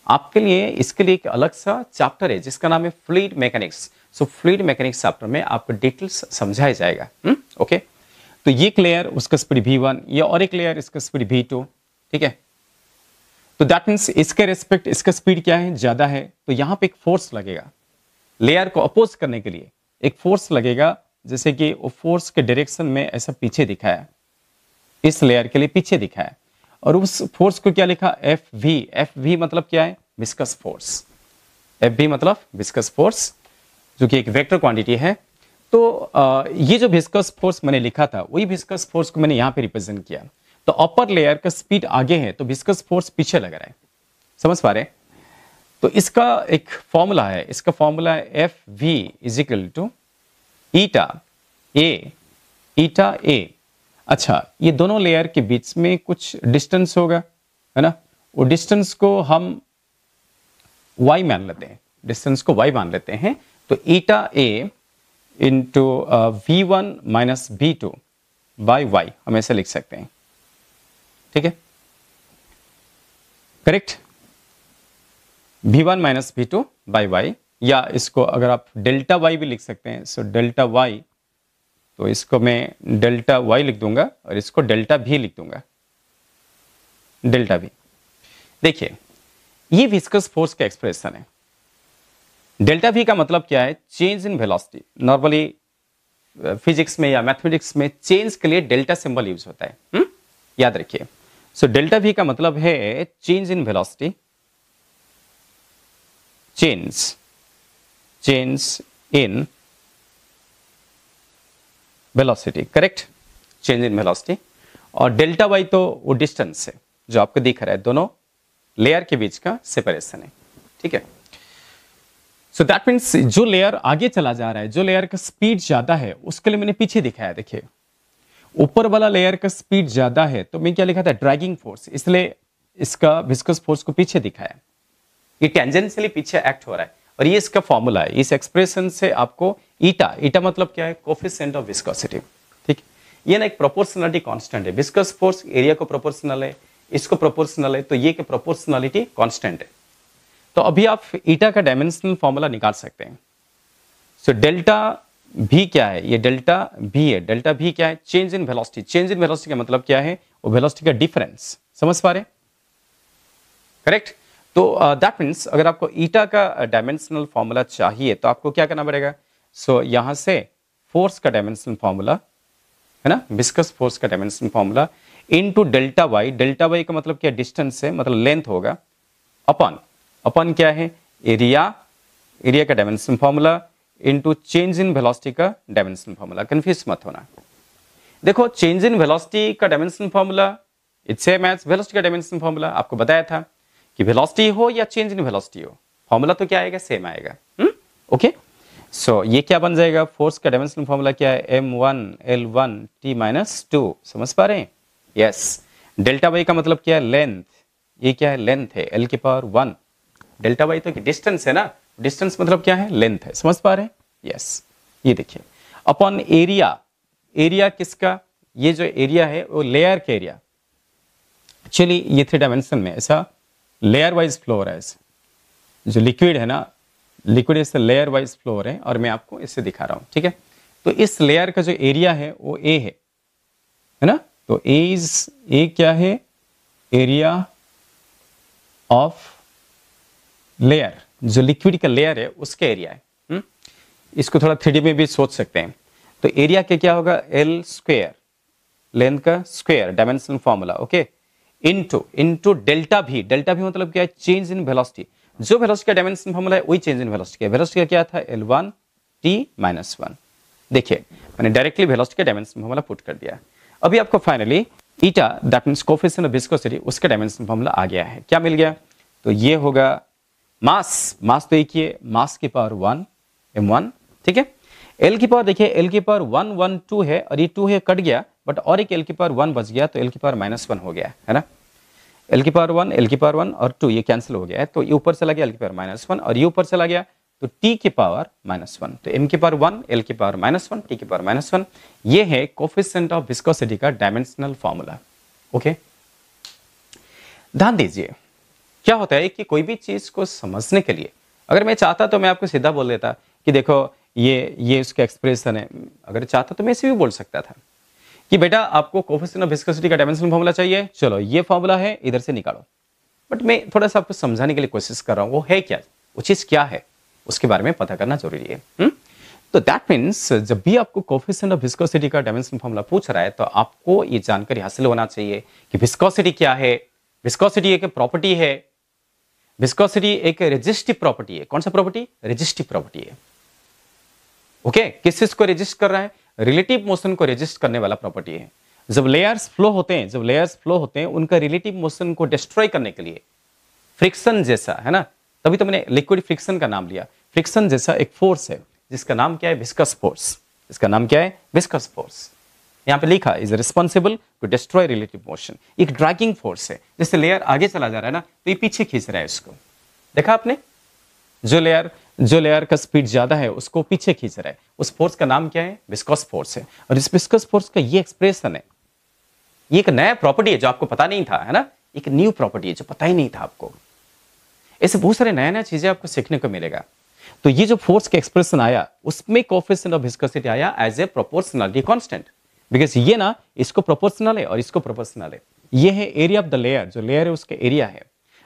आपके लिए इसके लिए एक अलग सा चैप्टर है जिसका नाम है फ्लूइड मैकेनिक्स। सो फ्लूइड मैकेनिक्स चैप्टर में आपको डिटेल्स समझाया जाएगा। ओके, तो ये एक लेयर उसका स्पीड v1, ये और एक लेयर इसका स्पीड v2, ठीक है। तो दैट मीन्स इसके रेस्पेक्ट इसका स्पीड क्या है, ज्यादा है, तो यहां पे एक फोर्स लगेगा, लेयर को अपोज करने के लिए एक फोर्स लगेगा, जैसे कि वो फोर्स के डायरेक्शन में ऐसा पीछे दिखा है, इस लेयर के लिए पीछे दिखा है, और उस फोर्स को क्या लिखा, एफ वी मतलब क्या है, विस्कस फोर्स। एफ वी मतलब विस्कस फोर्स, जो कि एक वेक्टर क्वांटिटी है। तो ये जो विस्कस फोर्स मैंने लिखा था, वही विस्कस फोर्स को मैंने यहां पे रिप्रेजेंट किया। तो अपर लेयर का स्पीड आगे है, तो विस्कस फोर्स पीछे लग रहा है, समझ पा रहे हैं। तो इसका एक फॉर्मूला है, इसका फॉर्मूला है F V is equal to eta A. अच्छा, ये दोनों लेयर के बीच में कुछ डिस्टेंस होगा, है ना, वो डिस्टेंस को हम y मान लेते हैं, डिस्टेंस को y मान लेते हैं। तो eta A into v1 minus v2 by y हम ऐसे लिख सकते हैं, ठीक है, correct. v1 minus v2 by y, या इसको अगर आप डेल्टा y भी लिख सकते हैं। सो डेल्टा y, तो इसको मैं डेल्टा y लिख दूंगा और इसको डेल्टा v लिख दूंगा, डेल्टा v। देखिए ये विस्कस फोर्स का एक्सप्रेशन है। डेल्टा v का मतलब क्या है, change in velocity. Normally physics में या मैथमेटिक्स में चेंज के लिए डेल्टा सिंबल यूज होता है, याद रखिए। सो डेल्टा v का मतलब है change in velocity, change in velocity, correct, change in velocity. और डेल्टा y तो वो डिस्टेंस है जो आपको दिख रहा है, दोनों लेयर के बीच का सेपरेशन है, ठीक है। सो दैट मीन्स जो लेयर आगे चला जा रहा है, जो लेयर का स्पीड ज्यादा है, उसके लिए मैंने पीछे दिखाया। देखिए ऊपर वाला लेयर का स्पीड ज्यादा है, तो मैं क्या लिखा था, ड्रैगिंग फोर्स, इसलिए इसका विस्कस फोर्स को पीछे दिखाया। ये टेंजेंशियली पीछे एक्ट हो रहा है, और ये इसका फॉर्मूला है। इस एक्सप्रेशन से आपको ईटा मतलब क्या है, कोफिशिएंट ऑफ विस्कोसिटी, ठीक। ये ना एक प्रोपोर्शनलिटी कांस्टेंट है। विस्कस फोर्स एरिया को प्रोपोर्शनल है, इसको प्रोपोर्शनल है, तो ये के प्रोपोर्शनलिटी कांस्टेंट है। तो अभी आप ईटा का डायमेंशनल फॉर्मूला निकाल सकते हैं। सो डेल्टा भी क्या है, ये डेल्टा भी है। डेल्टा भी क्या है, change in velocity. Change in velocity का मतलब क्या है, वो वेलोसिटी का डिफरेंस, समझ पा रहे, करेक्ट। तो दैट मीन्स अगर आपको ईटा का डायमेंशनल फॉर्मूला चाहिए तो आपको क्या करना पड़ेगा। सो यहां से फोर्स का डायमेंशनल फॉर्मूला है ना, विस्कस फोर्स का dimensional formula into delta y. Delta y का मतलब क्या, डिस्टेंस है, मतलब लेंथ होगा, अपन क्या है, एरिया का dimensional formula into change in velocity का डायमेंशनल फॉर्मूला। कंफ्यूज मत होना। देखो चेंज इन वेलोसिटी का dimensional formula it's same as velocity का डायमेंशनल फॉर्मूला। आपको बताया था कि वेलोसिटी हो या चेंज इन वेलोसिटी हो, फॉर्मूला तो क्या आएगा, सेम आएगा। ओके, सो ये क्या बन जाएगा, फोर्स का डायमेंशनल फॉर्मूला क्या है, m1 L1 T माइनस 2, समझ पा रहे हैं। यस, डेल्टा वाई का मतलब क्या है, लेंथ। ये क्या है, लेंथ है, L की पावर 1। डेल्टा वाई तो डिस्टेंस है ना, डिस्टेंस मतलब क्या है, लेंथ है, समझ पा रहे हैं। यस, ये देखिए अपॉन एरिया किसका, ये जो एरिया है वो लेयर का एरिया। एक्चुअली ये 3 डायमेंशन में ऐसा लेयर वाइज फ्लो हो रहा है। जो लिक्विड है ना, लिक्विड इससे लेयर वाइज फ्लो हो रहे हैं, और मैं आपको इससे दिखा रहा हूं, ठीक है। तो इस लेयर का जो एरिया है वो ए है ना। तो ए क्या है, एरिया ऑफ लेयर, जो लिक्विड का लेयर है उसका एरिया है। इसको थोड़ा 3D में भी सोच सकते हैं। तो एरिया के क्या होगा, L स्क्वायर, लेंथ का square, dimensional formula, okay, into delta भी मतलब क्या है, चेंज इन वेलोसिटी। जो वेलोसिटी का डायमेंशन फॉर्मूला है वही चेंज इन वेलोसिटी का। वेलोसिटी का क्या था, L1 t माइनस 1। देखिए मैंने डायरेक्टली वेलोसिटी का डायमेंशन फॉर्मूला पुट कर दिया। अभी आपको finally eta that means coefficient of viscosity उसका डायमेंशन फॉर्मूला आ गया है। क्या मिल गया, तो ये होगा मास तो एक ही है, मास की पावर 1 m1, ठीक है। एल की पावर देखिए, एल की पावर 1 1 2 है और ये 2 है कट गया, बट और एक एल की पावर 1 बच गया तो एल की पावर माइनस 1 हो गया है ना। एल की पावर 1, एल की पावर 1 और 2 ये कैंसिल हो गया है, तो ये ऊपर चला गया एल की पावर माइनस 1 और ये ऊपर चला गया तो टी की पावर माइनस 1, तो एम की पावर 1, एल की पावर माइनस 1, टी की पावर माइनस 1। ये है कोफिशिएंट ऑफ विस्कोसिटी का डायमेंशनल फॉर्मूला। ओके, ध्यान दीजिए क्या होता है कि कोई भी चीज को समझने के लिए अगर मैं चाहता तो मैं आपको सीधा बोल देता कि देखो ये उसका एक्सप्रेशन है, अगर चाहता तो मैं इसे भी बोल सकता था कि बेटा आपको कोफिशिएंट ऑफ विस्कोसिटी का डायमेंशनल फॉर्मूला चाहिए, चलो ये फॉर्मूला है इधर से निकालो। बट मैं थोड़ा सा आपको समझाने के लिए कोशिश कर रहा हूं वो है क्या, वो चीज क्या है उसके बारे में पता करना जरूरी है। तो दैट मीन्स जब भी आपको कोफिशिएंट ऑफ विस्कोसिटी का डायमेंशनल फॉर्मूला पूछ रहा है तो आपको ये जानकारी हासिल होना चाहिए कि विस्कोसिटी क्या है। विस्कोसिटी एक प्रॉपर्टी है, विस्कोसिटी एक रेजिस्टिव प्रॉपर्टी है। कौन सा प्रॉपर्टी, रेजिस्टिव प्रॉपर्टी है। ओके, किस चीज को रेजिस्ट कर रहा है, रिलेटिव मोशन को रेजिस्ट करने वाला प्रॉपर्टी है। जब लेयर्स फ्लो होते हैं उनका रिलेटिव मोशन को डिस्ट्रॉय करने के लिए फ्रिक्शन जैसा है ना, तभी तो मैंने लिक्विड फ्रिक्शन का नाम लिया। फ्रिक्शन जैसा एक फोर्स है जिसका नाम क्या है, विस्कस फोर्स। इसका नाम क्या है, विस्कस फोर्स। यहां पे लिखा is responsible to destroy relative motion. एक ड्रैगिंग फोर्स है, जैसे लेयर आगे चला जा रहा है ना तो ये पीछे खींच रहा है उसको। देखा आपने, जो लेयर का स्पीड ज्यादा है उसको पीछे खींच रहा है, उस फोर्स का नाम क्या है, विस्कस फोर्स है। और इस विस्कस फोर्स का ये एक्सप्रेशन है, ये एक नया प्रॉपर्टी है जो आपको पता नहीं था, है ना। एक न्यू प्रॉपर्टी है जो पता ही नहीं था आपको। ऐसे बहुत सारे नया चीजें आपको सीखने को मिलेगा। तो ये जो फोर्स का एक्सप्रेशन आया उसमें कोफिशिएंट ऑफ विस्कोसिटी आया as a proportionality constant, because ये ना इसको प्रोपोर्शनल है और इसको प्रोपोर्शनल है। ये है एरिया ऑफ द लेयर, जो लेयर है उसका एरिया है।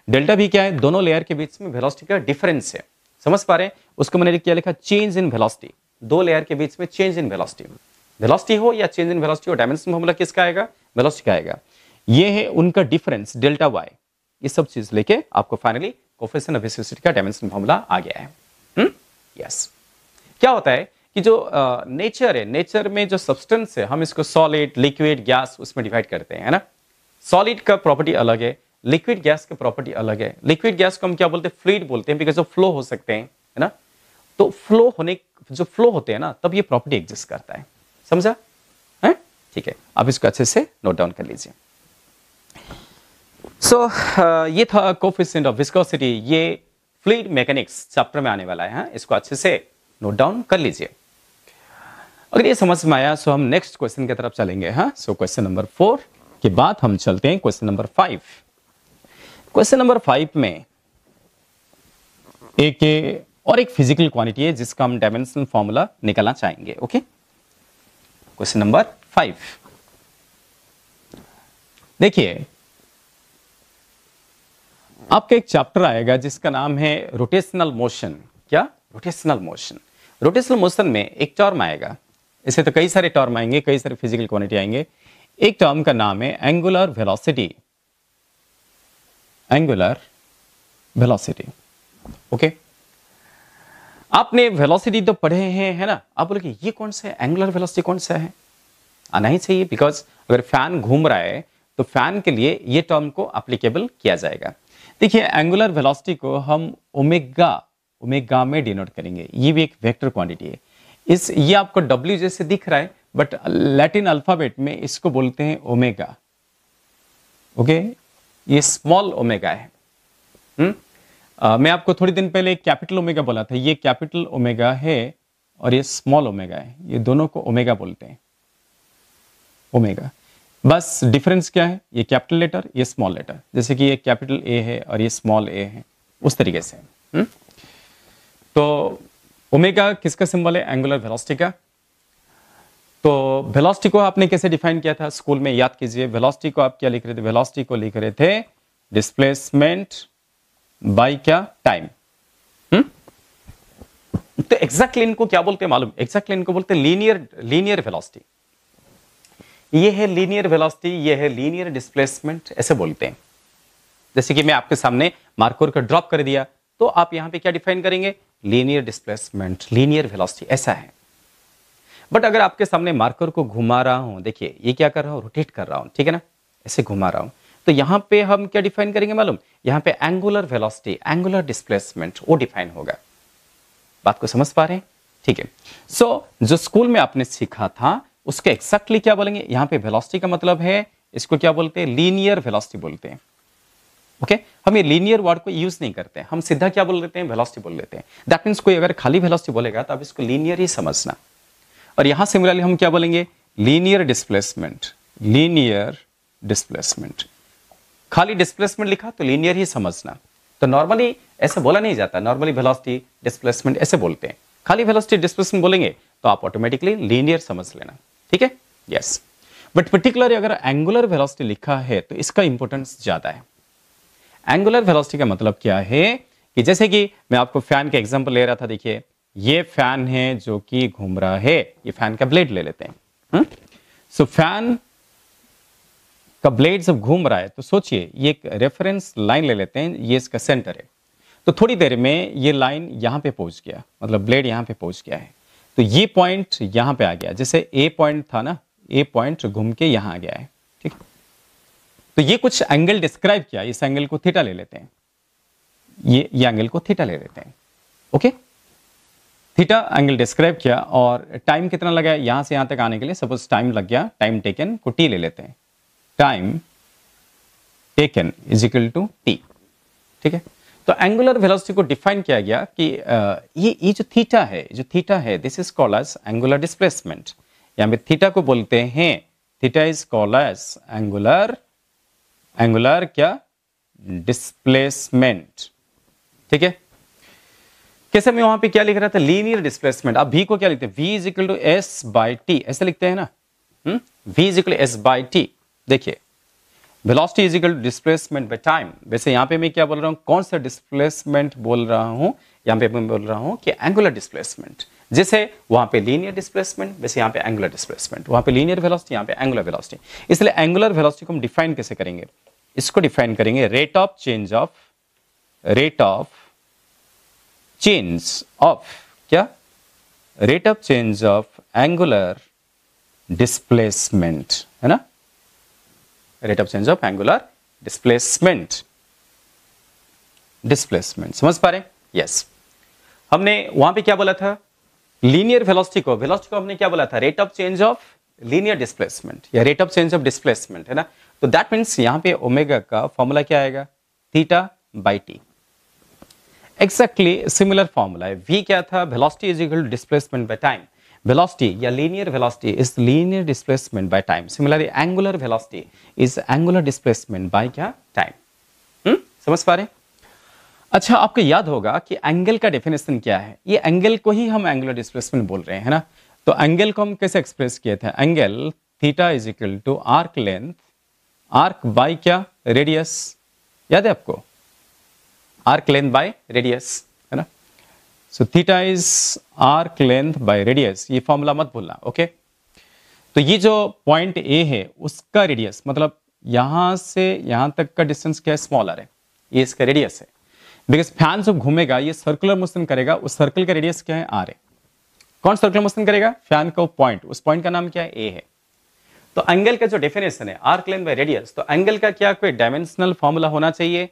डेल्टा भी क्या है, दोनों लेयर के बीच में वेलोसिटी का डिफरेंस है। समझ पा रहे हैं, उसको मैंने क्या लिखा, चेंज इन वेलोसिटी। दो लेयर के बीच में चेंज इन वेलोसिटी, वेलोसिटी हो या चेंज इन वेलोसिटी हो, डायमेंशन फॉर्मूला किसका आएगा, वेलोसिटी का आएगा। ये है उनका डिफरेंस डेल्टा वाई। ये सब चीज लेके आपको फाइनली कोफिशिएंट ऑफ विस्कोसिटी का डायमेंशन फॉर्मूला आ गया है। यस, क्या होता है कि जो नेचर है, नेचर में जो सब्सटेंस है हम इसको सॉलिड, लिक्विड, गैस उसमें डिवाइड करते हैं, है ना। सॉलिड का प्रॉपर्टी अलग है, लिक्विड गैस की प्रॉपर्टी अलग है। लिक्विड गैस को हम क्या बोलते हैं, फ्लूइड बोलते हैं, बिकॉज वो फ्लो हो सकते हैं, है ना। तो जो फ्लो होते हैं ना तब ये प्रॉपर्टी एग्जिस्ट करता है, समझा है। ठीक है, आप इसको अच्छे से नोट डाउन कर लीजिए। सो ये था कोफिशिएंट ऑफ विस्कोसिटी। ये फ्लूइड मैकेनिक्स चैप्टर में आने वाला है, हाँ? इसको अच्छे से नोट डाउन कर लीजिए। अगर ये समझ में आया सो हम नेक्स्ट क्वेश्चन की तरफ चलेंगे। हाँ, सो क्वेश्चन नंबर 4 के बाद हम चलते हैं क्वेश्चन नंबर 5। क्वेश्चन नंबर 5 में एक फिजिकल क्वांटिटी है जिसका हम डायमेंशनल फॉर्मूला निकालना चाहेंगे। ओके, क्वेश्चन नंबर 5 देखिए, आपका एक चैप्टर आएगा जिसका नाम है रोटेशनल मोशन। क्या, रोटेशनल मोशन। रोटेशनल मोशन में एक टर्म आएगा, इसे तो कई सारे टर्म आएंगे, कई सारे फिजिकल क्वांटिटी आएंगे। एक टर्म का नाम है angular velocity. Angular velocity, okay. आपने वेलोसिटी तो पढ़े हैं, है ना। आप बोले कि ये कौन सा है, एंगुलर वेलोसिटी कौन सा है, आना ही चाहिए, बिकॉज अगर फैन घूम रहा है तो फैन के लिए ये टर्म को एप्लीकेबल किया जाएगा। देखिए, एंगुलर वेलोसिटी को हम ओमेगा में डिनोट करेंगे। ये भी एक वेक्टर क्वांटिटी है। ये आपको W जैसे दिख रहा है, बट लैटिन अल्फाबेट में इसको बोलते हैं ओमेगा। ओके, ये स्मॉल ओमेगा है। मैं आपको थोड़ी दिन पहले कैपिटल ओमेगा बोला था, ये कैपिटल ओमेगा है और ये स्मॉल ओमेगा है। ये दोनों को ओमेगा बोलते हैं, ओमेगा। बस डिफरेंस क्या है, ये कैपिटल लेटर, ये स्मॉल लेटर। जैसे कि ये कैपिटल ए है और ये स्मॉल ए है, उस तरीके से। तो ओमेगा किसका सिंबल है, एंगुलर वेलोसिटी का। तो वेलोसिटी को आपने कैसे डिफाइन किया था स्कूल में, याद कीजिए। वेलोसिटी को आप क्या लिख रहे थे, वेलोसिटी को लिख रहे थे डिस्प्लेसमेंट बाय क्या, टाइम। तो एग्जैक्टली इनको क्या बोलते हैं मालूम, एग्जैक्टली इनको बोलते हैं लीनियर वेलोसिटी। ये है लीनियर वेलोसिटी, ये है लीनियर डिस्प्लेसमेंट, ऐसे बोलते हैं। जैसे कि मैं आपके सामने मार्कर को ड्रॉप कर दिया तो आप यहां पे क्या डिफाइन करेंगे, लीनियर डिस्प्लेसमेंट, लीनियर वेलोसिटी, ऐसा है। बट अगर आपके सामने मार्कर को घुमा रहा हूं, देखिए ये क्या कर रहा हूं, रोटेट कर रहा हूं, ठीक है ना, ऐसे घुमा रहा हूं, तो यहां पे हम क्या डिफाइन करेंगे मालूम, यहां पे एंगुलर वेलोसिटी, एंगुलर डिस्प्लेसमेंट वो डिफाइन होगा। बात को समझ पा रहे हैं, ठीक है। सो जो स्कूल में आपने सीखा था उसके एक्सैक्टली क्या बोलेंगे, यहां पे वेलोसिटी का मतलब है, इसको क्या बोलते हैं, लीनियर वेलोसिटी बोलते हैं। ओके हम ये लीनियर वर्ड को यूज नहीं करते हैं, हम सीधा क्या बोल लेते हैं, वेलोसिटी बोल लेते हैं। दैट मींस कोई अगर खाली वेलोसिटी बोलेगा तो आप इसको लीनियर ही समझना। और यहां सिमिलरली हम क्या बोलेंगे, लीनियर डिस्प्लेसमेंट, लीनियर डिस्प्लेसमेंट, खाली डिस्प्लेसमेंट लिखा तो लीनियर ही समझना। तो नॉर्मली ऐसे बोला नहीं जाता, नॉर्मली वेलोसिटी डिस्प्लेसमेंट ऐसे बोलते हैं, खाली वेलोसिटी डिस्प्लेसमेंट बोलेंगे तो आप ऑटोमेटिकली लीनियर समझ लेना, ठीक है, यस। बट पर्टिकुलरली अगर एंगुलर वेलोसिटी लिखा है तो इसका इंपॉर्टेंस ज्यादा है। एंगुलर वेलोसिटी का मतलब क्या है कि जैसे कि मैं आपको फैन का एग्जांपल ले रहा था, देखिए ये फैन है जो कि घूम रहा है, ये फैन का ब्लेड ले लेते हैं। सो फैन का ब्लेड जब घूम रहा है तो सोचिए ये एक रेफरेंस लाइन ले लेते हैं, ये इसका सेंटर है। तो थोड़ी देर में ये लाइन यहां पे पहुंच गया, मतलब ब्लेड यहां पे पहुंच गया है, तो ये पॉइंट यहां पे आ गया, जैसे ए पॉइंट था ना, ए पॉइंट घूम के यहां आ गया है, ठीक। तो ये कुछ एंगल डिस्क्राइब किया, इस एंगल को थीटा ले लेते हैं, ये एंगल को थीटा ले लेते हैं, ओके। थीटा एंगल डिस्क्राइब किया और टाइम कितना लगा यहां से यहां तक आने के लिए, सपोज टाइम लग गया, टाइम टेकन को टी ले लेते हैं, time taken is equal to T, ठीक है। तो एंगुलर वेलोसिटी को डिफाइन किया गया कि ये जो थीटा है this is called as angular displacement. यहां पे थीटा को बोलते हैं, theta is called as angular क्या, डिस्प्लेसमेंट, ठीक है। कैसे मैं वहां पे क्या लिख रहा था, लीनियर डिस्प्लेसमेंट। अब v को क्या लिखते हैं, v is equal to S by T, ऐसे लिखते हैं ना, v is equal to S by T. देखिए velocity is equal to displacement by time. वैसे यहां पे मैं क्या बोल रहा हूं, कौन सा डिस्प्लेसमेंट बोल रहा हूं, यहां पे मैं बोल रहा हूं कि एंगुलर डिस्प्लेसमेंट। जैसे वहां पे लीनियर डिस्प्लेसमेंट, वैसे यहां पे एंगुलर डिस्प्लेसमेंट, वहां पे लीनियर वेलोसिटी, यहां पे एंगुलर वेलोसिटी। इसलिए एंगुलर वेलोसिटी को हम डिफाइन कैसे करेंगे, इसको डिफाइन करेंगे रेट ऑफ चेंज ऑफ क्या, rate of change of angular displacement, है ना, rate of change of angular displacement, समझ पा रहे हैं, यस। हमने वहां पे क्या बोला था, लीनियर वेलोसिटी को हमने क्या बोला था, rate of change of linear displacement या rate of change of displacement, है ना। तो दैट मींस यहां पे ओमेगा का फॉर्मूला क्या आएगा, theta by T. Exactly similar formula है, v क्या था, velocity is equal to displacement by time. Velocity या linear velocity is linear displacement by time. Similarly angular velocity is angular displacement by क्या, टाइम। समझ पा रहे हैं। अच्छा आपको याद होगा कि एंगल का डेफिनेशन क्या है, ये एंगल को ही हम एंगुलर डिस्प्लेसमेंट बोल रहे हैं, है ना। तो एंगल को हम कैसे एक्सप्रेस किए थे, angle theta is equal to arc length, arc by क्या, रेडियस, याद है आपको, आर्क लेंथ बाय रेडियस, है ना। So theta is arc length by radius, ये फॉर्मूला मत भूलना, ओके। तो ये जो पॉइंट ए है उसका रेडियस, मतलब यहां से यहां तक का डिस्टेंस क्या है, स्मॉलर है, ये इसका रेडियस है। बिकॉज फैन जब घूमेगा ये सर्कुलर मोशन करेगा, उस सर्कल का रेडियस क्या है, आर है। कौन सर्कुलर मोशन करेगा, फैन का पॉइंट, उस पॉइंट का नाम क्या है, ए है। तो एंगल का जो डेफिनेशन है आर्क लेंथ बाय रेडियस, तो एंगल का क्या कोई डायमेंशनल फॉर्मूला होना चाहिए,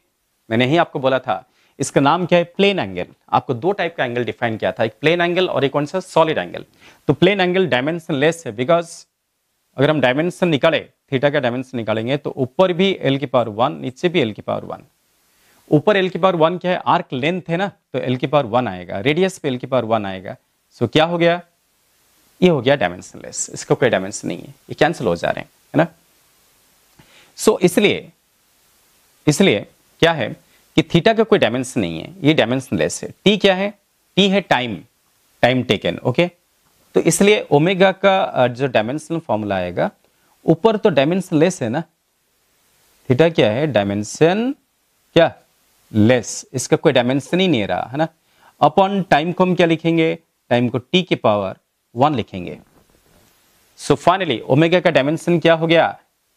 मैंने ही आपको बोला था इसका नाम क्या है, प्लेन एंगल। आपको दो टाइप का एंगल डिफाइन किया था, एक प्लेन एंगल और एक कौन सा, सॉलिड एंगल। तो प्लेन एंगल डायमेंशन लेस है, बिकॉज अगर हम डायमेंशन निकाले, थीटा का डायमेंशन निकालेंगे तो ऊपर भी एल की पावर 1, नीचे भी एल की पावर 1। ऊपर एल की पावर 1 क्या है, आर्क लेंथ है ना, तो एल की पावर 1 आएगा, रेडियस पे एल की पावर 1 आएगा। सो क्या हो गया, ये हो गया डायमेंशन लेस, इसका कोई डायमेंशन नहीं है, ये कैंसिल हो जा रहे हैं, है ना। सो इसलिए क्या है कि थीटा का कोई डायमेंशन नहीं है, ये डायमेंशन लेस है। टी क्या है, टी है टाइम टेकन, ओके। तो इसलिए ओमेगा का जो डायमेंशनल फॉर्मूला आएगा, ऊपर तो डायमेंशन लेस है ना, थीटा क्या है, डायमेंशन क्या, लेस, इसका कोई डायमेंशन ही नहीं रहा, है ना। अपॉन टाइम को हम क्या लिखेंगे, टाइम को टी के पावर 1 लिखेंगे। सो फाइनली ओमेगा का डायमेंशन क्या हो गया,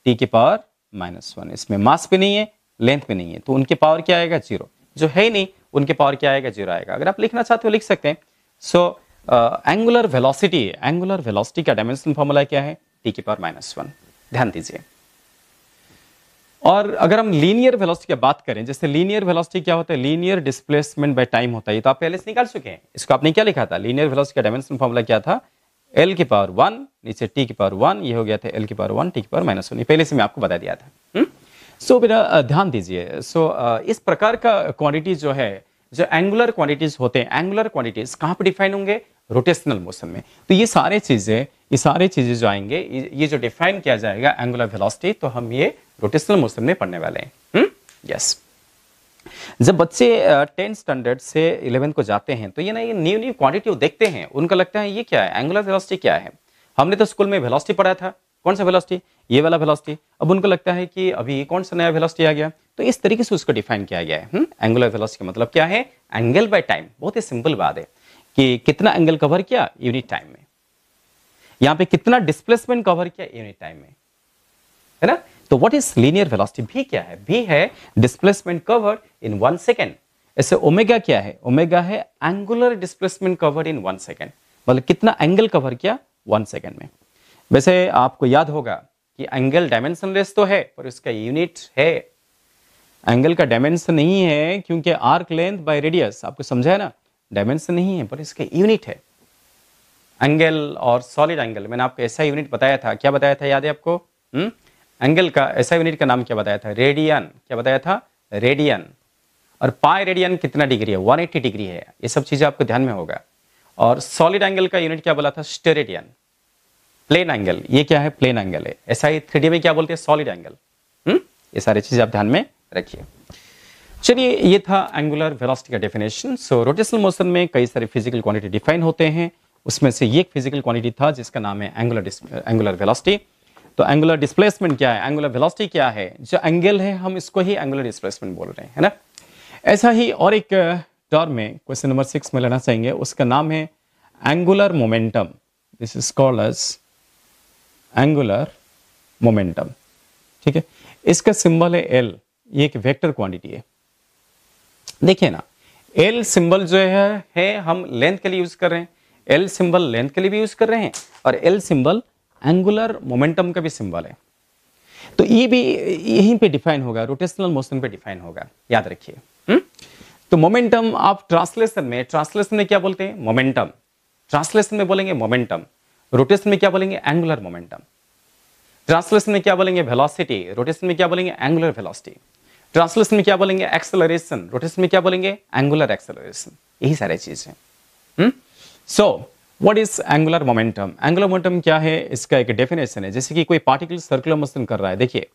टी की पावर -1। इसमें मास भी नहीं है, लेंथ भी नहीं है, तो उनकी पावर क्या आएगा, 0। जो है ही नहीं उनके पावर क्या आएगा, 0 आएगा। अगर आप लिखना चाहते हो लिख सकते हैं। सो एंगुलर वेलोसिटी का डायमेंशन फॉर्मूला क्या है, टी की पावर -1। ध्यान दीजिए। और अगर हम लीनियर वेलोसिटी की बात करें, जैसे लीनियर वेलोसिटी क्या होता है, लीनियर डिस्प्लेसमेंट बाय टाइम होता है। ये तो आप पहले से निकाल चुके हैं। इसको आपने क्या लिखा था, लीनियर वेलोसिटी का डायमेंशन फॉर्मूला क्या था, एल की पावर 1 नीचे टी की पावर 1, ये हो गया था एल की पावर 1 टी की पावर -1। ये पहले से मैं आपको बता दिया था। सो बेटा ध्यान दीजिए। सो इस प्रकार का क्वांटिटी जो है, जो एंगुलर क्वांटिटीज होते हैं, एंगुलर क्वांटिटीज कहाँ पे डिफाइन होंगे, रोटेशनल मोशन में। तो ये सारे चीजें जो आएंगे, ये जो डिफाइन किया जाएगा एंगुलर वेलोसिटी, तो हम ये रोटेशनल मोशन में पढ़ने वाले हैं। यस। जब बच्चे 10th स्टैंडर्ड से 11th को जाते हैं, तो ये न्यू क्वांटिटी देखते हैं, उनको लगता है ये क्या है, एंगुलर वेलोसिटी क्या है। हमने तो स्कूल में वेलोसिटी पढ़ा था, कौन सा वेलोसिटी, ये वाला वेलोसिटी। अब उनको लगता है कि अभी कौन सा नया वेलोसिटी आ गया। तो इस तरीके से उसको डिफाइन किया गया है। एंगुलर वेलोसिटी का मतलब क्या है, एंगल बाय टाइम। बहुत ही सिंपल बात है कि कितना एंगल कवर किया यूनिट टाइम में, यहाँ पे कितना डिस्प्लेसमेंट कवर किया यूनिट टाइम में, है ना। तो व्हाट इज लीनियर वेलोसिटी, भी क्या है, भी है डिस्प्लेसमेंट कवर्ड इन 1 सेकेंड। ऐसे ओमेगा क्या है, ओमेगा है angular displacement covered in 1 second, मतलब कितना एंगल कवर किया 1 सेकेंड में। वैसे आपको याद होगा कि एंगल डायमेंशनलेस तो है, पर इसका यूनिट है। एंगल का डायमेंशन नहीं है क्योंकि आर्क लेंथ बाय रेडियस, आपको समझा है ना, डायमेंशन नहीं है, पर इसका यूनिट है। एंगल और सॉलिड एंगल, मैंने आपको ऐसा यूनिट बताया था, क्या बताया था, याद है आपको। एंगल का ऐसा यूनिट का नाम क्या बताया था, रेडियन। क्या बताया था, रेडियन। और पाई रेडियन कितना डिग्री है, 180 डिग्री है। ये सब चीजें आपको ध्यान में होगा। और सॉलिड एंगल का यूनिट क्या बोला था, स्टेरेडियन। प्लेन एंगल, ये क्या है, प्लेन एंगल है। ऐसा ही 3D में क्या बोलते हैं, सॉलिड एंगल। ये सारी चीजें आप ध्यान में रखिए। चलिए, ये था एंगुलर वेलोसिटी का डेफिनेशन। सो रोटेशनल मोशन में कई सारे फिजिकल क्वांटिटी डिफाइन होते हैं, उसमें से ये एक फिजिकल क्वांटिटी था जिसका नाम है एंगुलर वेलोसिटी। तो एंगुलर डिस्प्लेसमेंट क्या है, एंगुलर वेलोसिटी क्या है, जो एंगल है हम इसको ही एंगुलर डिस्प्लेसमेंट बोल रहे हैं, है ना। ऐसा ही और एक टर्म में क्वेश्चन नंबर 6 में लेना चाहेंगे, उसका नाम है angular momentum. This is called as angular momentum. ठीक है, इसका सिंबल है एल। ये एक वेक्टर क्वांटिटी है। देखिए ना, एल सिंबल जो है हम लेंथ के लिए यूज कर रहे हैं, एल सिंबल लेंथ के लिए भी यूज कर रहे हैं, और एल सिंबल एंगुलर मोमेंटम का भी सिंबल है। तो ये भी यहीं पे डिफाइन होगा, रोटेशनल मोशन पे डिफाइन होगा, याद रखिए। तो मोमेंटम आप ट्रांसलेशन में क्या बोलते हैं, मोमेंटम। ट्रांसलेशन में बोलेंगे मोमेंटम, रोटेशन में क्या बोलेंगे, एंगुलर मोमेंटम। ट्रांसलेशन में क्या बोलेंगे, वेलोसिटी, रोटेशन में क्या बोलेंगे, एंगुलर वेलोसिटी। ट्रांसलेशन में क्या बोलेंगे, एक्सेलरेशन, रोटेशन में क्या बोलेंगे, एंगुलर एक्सेलरेशन। यही सारी चीज है। So what is angular momentum, angular momentum क्या है, इसका एक डेफिनेशन है। जैसे कि कोई पार्टिकल सर्कुलर मोशन कर रहा है, देखिए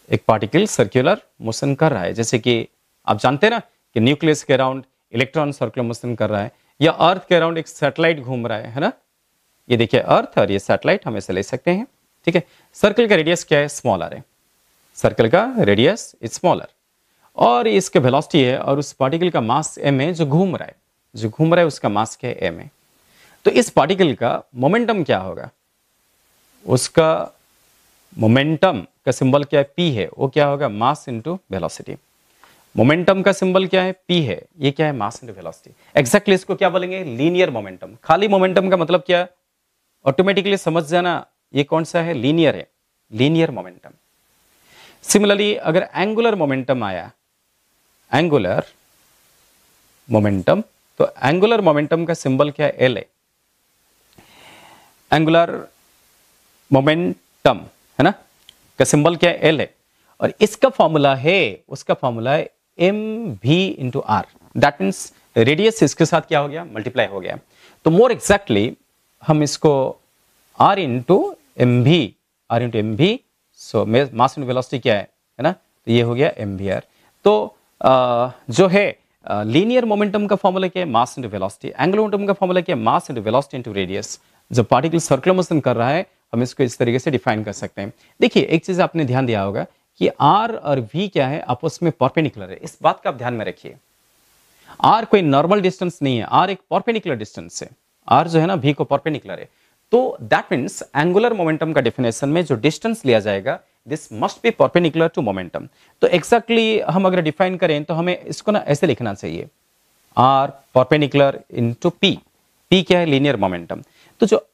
एक पार्टिकल सर्कुलर मोशन कर रहा है, जैसे कि आप जानते हैं ना कि न्यूक्लियस के अराउंड इलेक्ट्रॉन सर्कुलर मोशन कर रहा है, या अर्थ के अराउंड एक सैटेलाइट घूम रहा है ना। ये देखिए अर्थ और ये सैटेलाइट हम ऐसे ले सकते हैं। ठीक है, सर्कल का रेडियस क्या है, स्मॉलर है, सर्कल का रेडियस इज स्मॉलर, और इसके वेलोसिटी है, और उस पार्टिकल का मास m है, जो घूम रहा है उसका मास क्या है, m है। तो इस पार्टिकल का मोमेंटम क्या होगा, उसका मोमेंटम का सिंबल क्या है, p है, वो क्या होगा, मास इनटू वेलोसिटी। मोमेंटम का सिंबल क्या है, p है, ये क्या है, मास इनटू वेलोसिटी। एग्जैक्टली इसको क्या बोलेंगे, लीनियर मोमेंटम। खाली मोमेंटम का मतलब क्या, ऑटोमेटिकली समझ जाना, ये कौन सा है, लीनियर है, लीनियर मोमेंटम। सिमिलरली अगर एंगुलर मोमेंटम आया, एंगुलर मोमेंटम, तो एंगुलर मोमेंटम का सिंबल क्या है, एल है। एंगुलर मोमेंटम है ना, का सिंबल क्या है, एल है, और इसका फॉर्मूला है M V into R. That means radius इसके साथ क्या हो गया, मल्टीप्लाई हो गया। तो मोर एग्जैक्टली हम इसको आर इंटू एम भी, सो मास इंटू वेलोसिटी क्या है ना, तो ये हो गया एम वी आर। तो जो है लीनियर मोमेंटम का फॉर्मूला क्या है, mass into velocity. Angular momentum का फॉर्मूला क्या है, mass into velocity into radius. जब पार्टिकल सर्कुलर मोशन कर रहा है, हम इसको इस तरीके से डिफाइन कर सकते हैं। देखिए एक चीज आपने ध्यान दिया होगा कि आर और वी क्या है, आपस में परपेंडिकुलर है। इस बात का आप ध्यान में रखिए। आर कोई नॉर्मल डिस्टेंस नहीं है, आर एक परपेंडिकुलर डिस्टेंस है। आर जो है ना वी को परपेंडिकुलर है। तो दैट मीन्स एंगुलर मोमेंटम का डेफिनेशन में जो डिस्टेंस लिया जाएगा this must be perpendicular to momentum. तो एक्जैक्टली हम अगर डिफाइन करें तो हमें इसको ना ऐसे लिखना चाहिए, R perpendicular into P. P क्या है? Linear momentum. तो जो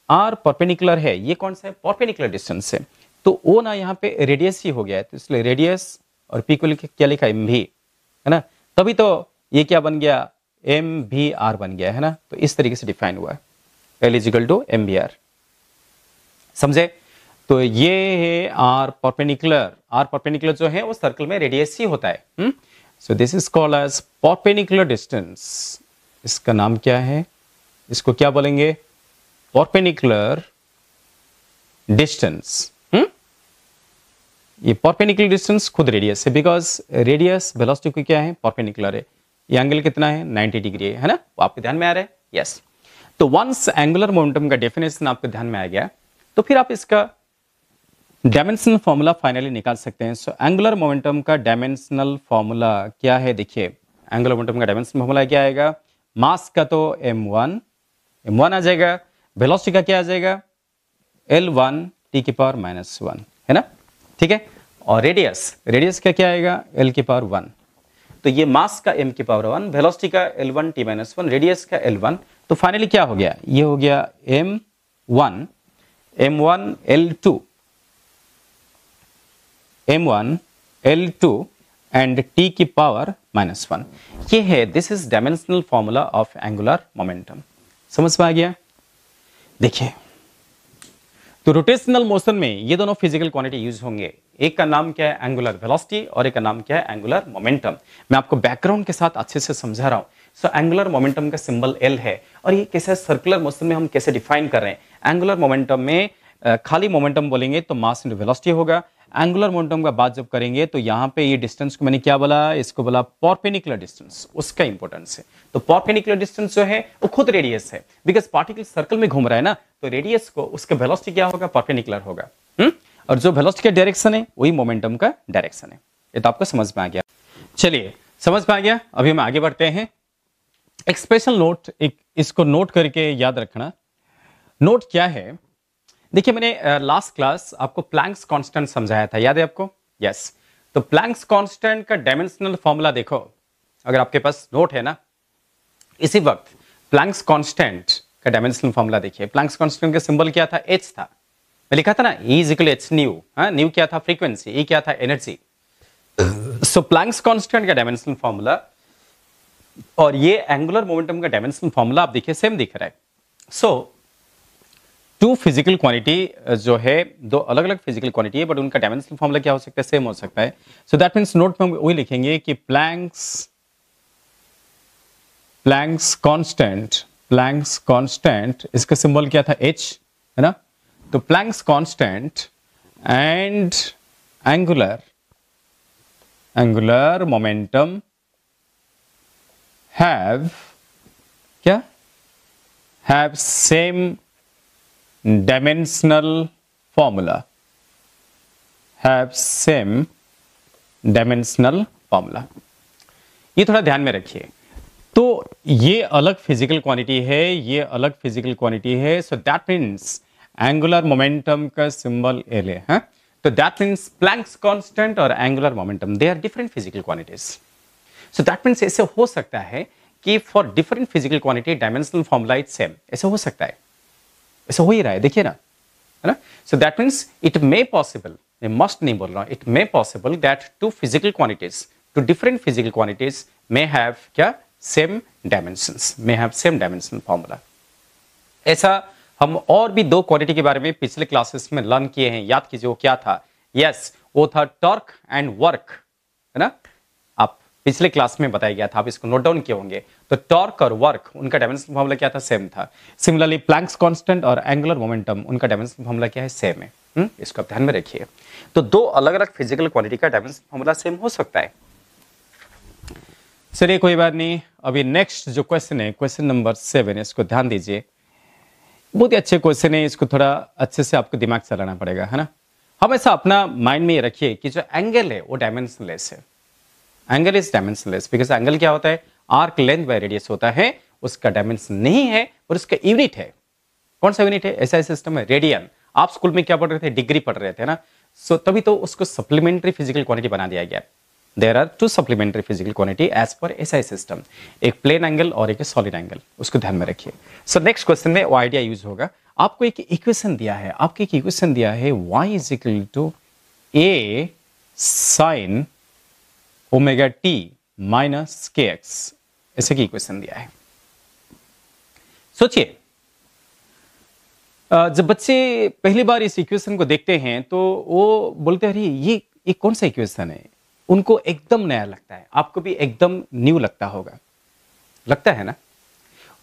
आर परपेंडिकुलर है ये कौन सा है? परपेंडिकुलर डिस्टेंस है। तो ओ ना यहाँ पे रेडियस ही हो गया है, तो इसलिए रेडियस और पी को क्या लिखा? एम भी, है ना। तभी तो ये क्या बन गया? एम भी आर बन गया है ना। तो इस तरीके से डिफाइन हुआ है, L is equal to M V R. समझे? तो ये है आर परपेंडिकुलर। आर परपेंडिकुलर जो है वो सर्कल में रेडियस ही होता है। So this is called as perpendicular distance. इसका नाम क्या है? इसको क्या बोलेंगे? Perpendicular distance. ये परपेंडिकुलर डिस्टेंस खुद रेडियस है, बिकॉज रेडियस वेलोसिटी को क्या है? परपेंडिकुलर है। ये एंगल कितना है? 90 डिग्री है ना। वो आपके ध्यान में आ रहा है? यस। तो वंस एंगुलर मोमेंटम का डेफिनेशन आपके ध्यान में आ गया तो फिर आप इसका डायमेंशनल फॉर्मूला फाइनली निकाल सकते हैं। सो एंगुलर मोमेंटम का डायमेंशनल फॉर्मूला क्या है? देखिए, एंगुलर मोमेंटम का डायमेंशनल फॉर्मूला क्या आएगा? मास का तो m1 आ जाएगा, वेलोसिटी का क्या आ जाएगा? L1 t की पावर -1, है ना। ठीक है। और रेडियस का क्या आएगा? L की पावर 1। तो ये मास का m की पावर 1, वेलोसिटी का L1 t - 1, रेडियस का L1। तो फाइनली क्या हो गया? ये हो गया m1 L2 एंड t की पावर -1। ये है, this is dimensional formula of angular momentum. समझ में आ गया? देखिए, तो रोटेशनल मोशन में ये दोनों फिजिकल क्वांटिटी यूज होंगे। एक का नाम क्या है? एंगुलर वेलोसिटी, और एक का नाम क्या है? Angular momentum. मैं आपको बैकग्राउंड के साथ अच्छे से समझा रहा हूं। सो एंगुलर मोमेंटम का सिंबल L है, और ये कैसे सर्कुलर मोशन में हम कैसे डिफाइन कर रहे हैं। एंगुलर मोमेंटम में खाली मोमेंटम बोलेंगे तो मास इंटू वेलोसिटी होगा। एंगुलर मोमेंटम का बात जब करेंगे तो यहाँ पे ये डिस्टेंस को मैंने क्या बोला? इसको बोला परपेंडिकुलर डिस्टेंस। उसका इंपॉर्टेंस है। तो परपेंडिकुलर डिस्टेंस जो है वो खुद रेडियस है, बिकॉज पार्टिकल सर्कल में घूम रहा है ना। तो रेडियस को उसका वेलोसिटी क्या होगा? परपेंडिकुलर होगा। और जो वेलोसिटी का डायरेक्शन है वही मोमेंटम का डायरेक्शन है। ये तो आपको समझ में आ गया। चलिए, समझ में आ गया। अभी हम आगे बढ़ते हैं। एक स्पेशल नोट, एक इसको नोट करके याद रखना। नोट क्या है? देखिए, मैंने लास्ट क्लास आपको प्लैंक्स कांस्टेंट समझाया था, याद है आपको? यस। तो प्लैंक्स कांस्टेंट का डायमेंशनल फॉर्मूला देखो, अगर आपके पास नोट है ना, इसी वक्त प्लैंक्स कांस्टेंट का डायमेंशनल फॉर्मूला देखिए। प्लैंक्स कांस्टेंट का सिंबल क्या था? H था। मैं लिखा था ना, E equal H new. New क्या था? फ्रीक्वेंसी। E क्या था? एनर्जी। सो प्लैंक्स कांस्टेंट का डायमेंशनल फॉर्मूला और ये एंगुलर मोमेंटम का डायमेंशनल फॉर्मूला आप देखिए सेम दिख रहा है। सो टू फिजिकल क्वांटिटी जो है, दो अलग अलग फिजिकल क्वांटिटी है, बट उनका डायमेंशनल फॉर्मूला क्या हो सकता है? सेम हो सकता है। सो दैट मींस नोट में हम वही लिखेंगे कि प्लैंक्स कांस्टेंट, इसका सिंबल क्या था? H, है ना। तो Planck's constant and angular momentum have same dimensional formula, ये थोड़ा ध्यान में रखिए। तो ये अलग फिजिकल क्वांटिटी है, ये अलग फिजिकल क्वांटिटी है। So that means angular momentum का सिंबल L है। तो दैट मीन्स प्लैंक्स कांस्टेंट और angular momentum they are different physical quantities. So that means ऐसे हो सकता है कि for different physical quantity dimensional formula is same. ऐसा हो सकता है, ऐसा हो ही रहा है, देखिए ना, है ना। So that means it may possible, मैं मस्ट नहीं बोल रहा हूं, it may possible that two physical quantities, two different physical quantities may have क्या? Same dimensions, may have same dimensional formula. ऐसा हम और भी दो क्वांटिटी के बारे में पिछले क्लासेस में लर्न किए हैं, याद कीजिए वो क्या था? यस, वो था टॉर्क एंड वर्क, है ना। आप पिछले क्लास में बताया गया था, आप इसको नोट डाउन किए होंगे। तो टॉर्क और वर्क, उनका डायमेंशनल फॉर्मूला क्या था? सेम था। सिमिलरली प्लैंक्स कांस्टेंट और एंगुलर मोमेंटम, उनका डायमेंशनल फॉर्मूला क्या है? सेम है। इसको आप ध्यान में रखिए। तो दो अलग अलग फिजिकल क्वांटिटी का डायमेंशनल फॉर्मूला सेम हो सकता है। चलिए, कोई बात नहीं। अभी नेक्स्ट जो क्वेश्चन है, क्वेश्चन नंबर 7, इसको ध्यान दीजिए। बहुत ही अच्छे क्वेश्चन है, इसको थोड़ा अच्छे से आपको दिमाग चलाना पड़ेगा, है ना। हमेशा अपना माइंड में ये रखिए कि जो एंगल है वो डायमेंशनलेस है। Angle is dimensionless because angle क्या होता है? आर्क लेंथ बाय रेडियस होता है, उसका डायमेंशन नहीं है और उसका यूनिट है। कौन सा यूनिट है? एसआई सिस्टम है, रेडियन। आप स्कूल में क्या पढ़ रहे थे? डिग्री पढ़ रहे थे ना। सो तभी तो उसको सप्लीमेंट्री फिजिकल क्वांटिटी बना दिया गया। There are two supplementary physical quantity as per SI system, एक प्लेन एंगल और एक सॉलिड एंगल, उसको ध्यान में रखिए। सो नेक्स्ट क्वेश्चन में वो आइडिया यूज होगा। आपको एक इक्वेशन दिया है, आपको एक इक्वेशन दिया है y is equal to a sin omega T minus K X, ऐसे की इक्वेशन दिया है। सोचिए, जब बच्चे पहली बार इस इक्वेशन को देखते हैं तो वो बोलते हैं अरे ये कौन सा इक्वेशन है, उनको एकदम नया लगता है। आपको भी एकदम न्यू लगता होगा, लगता है ना।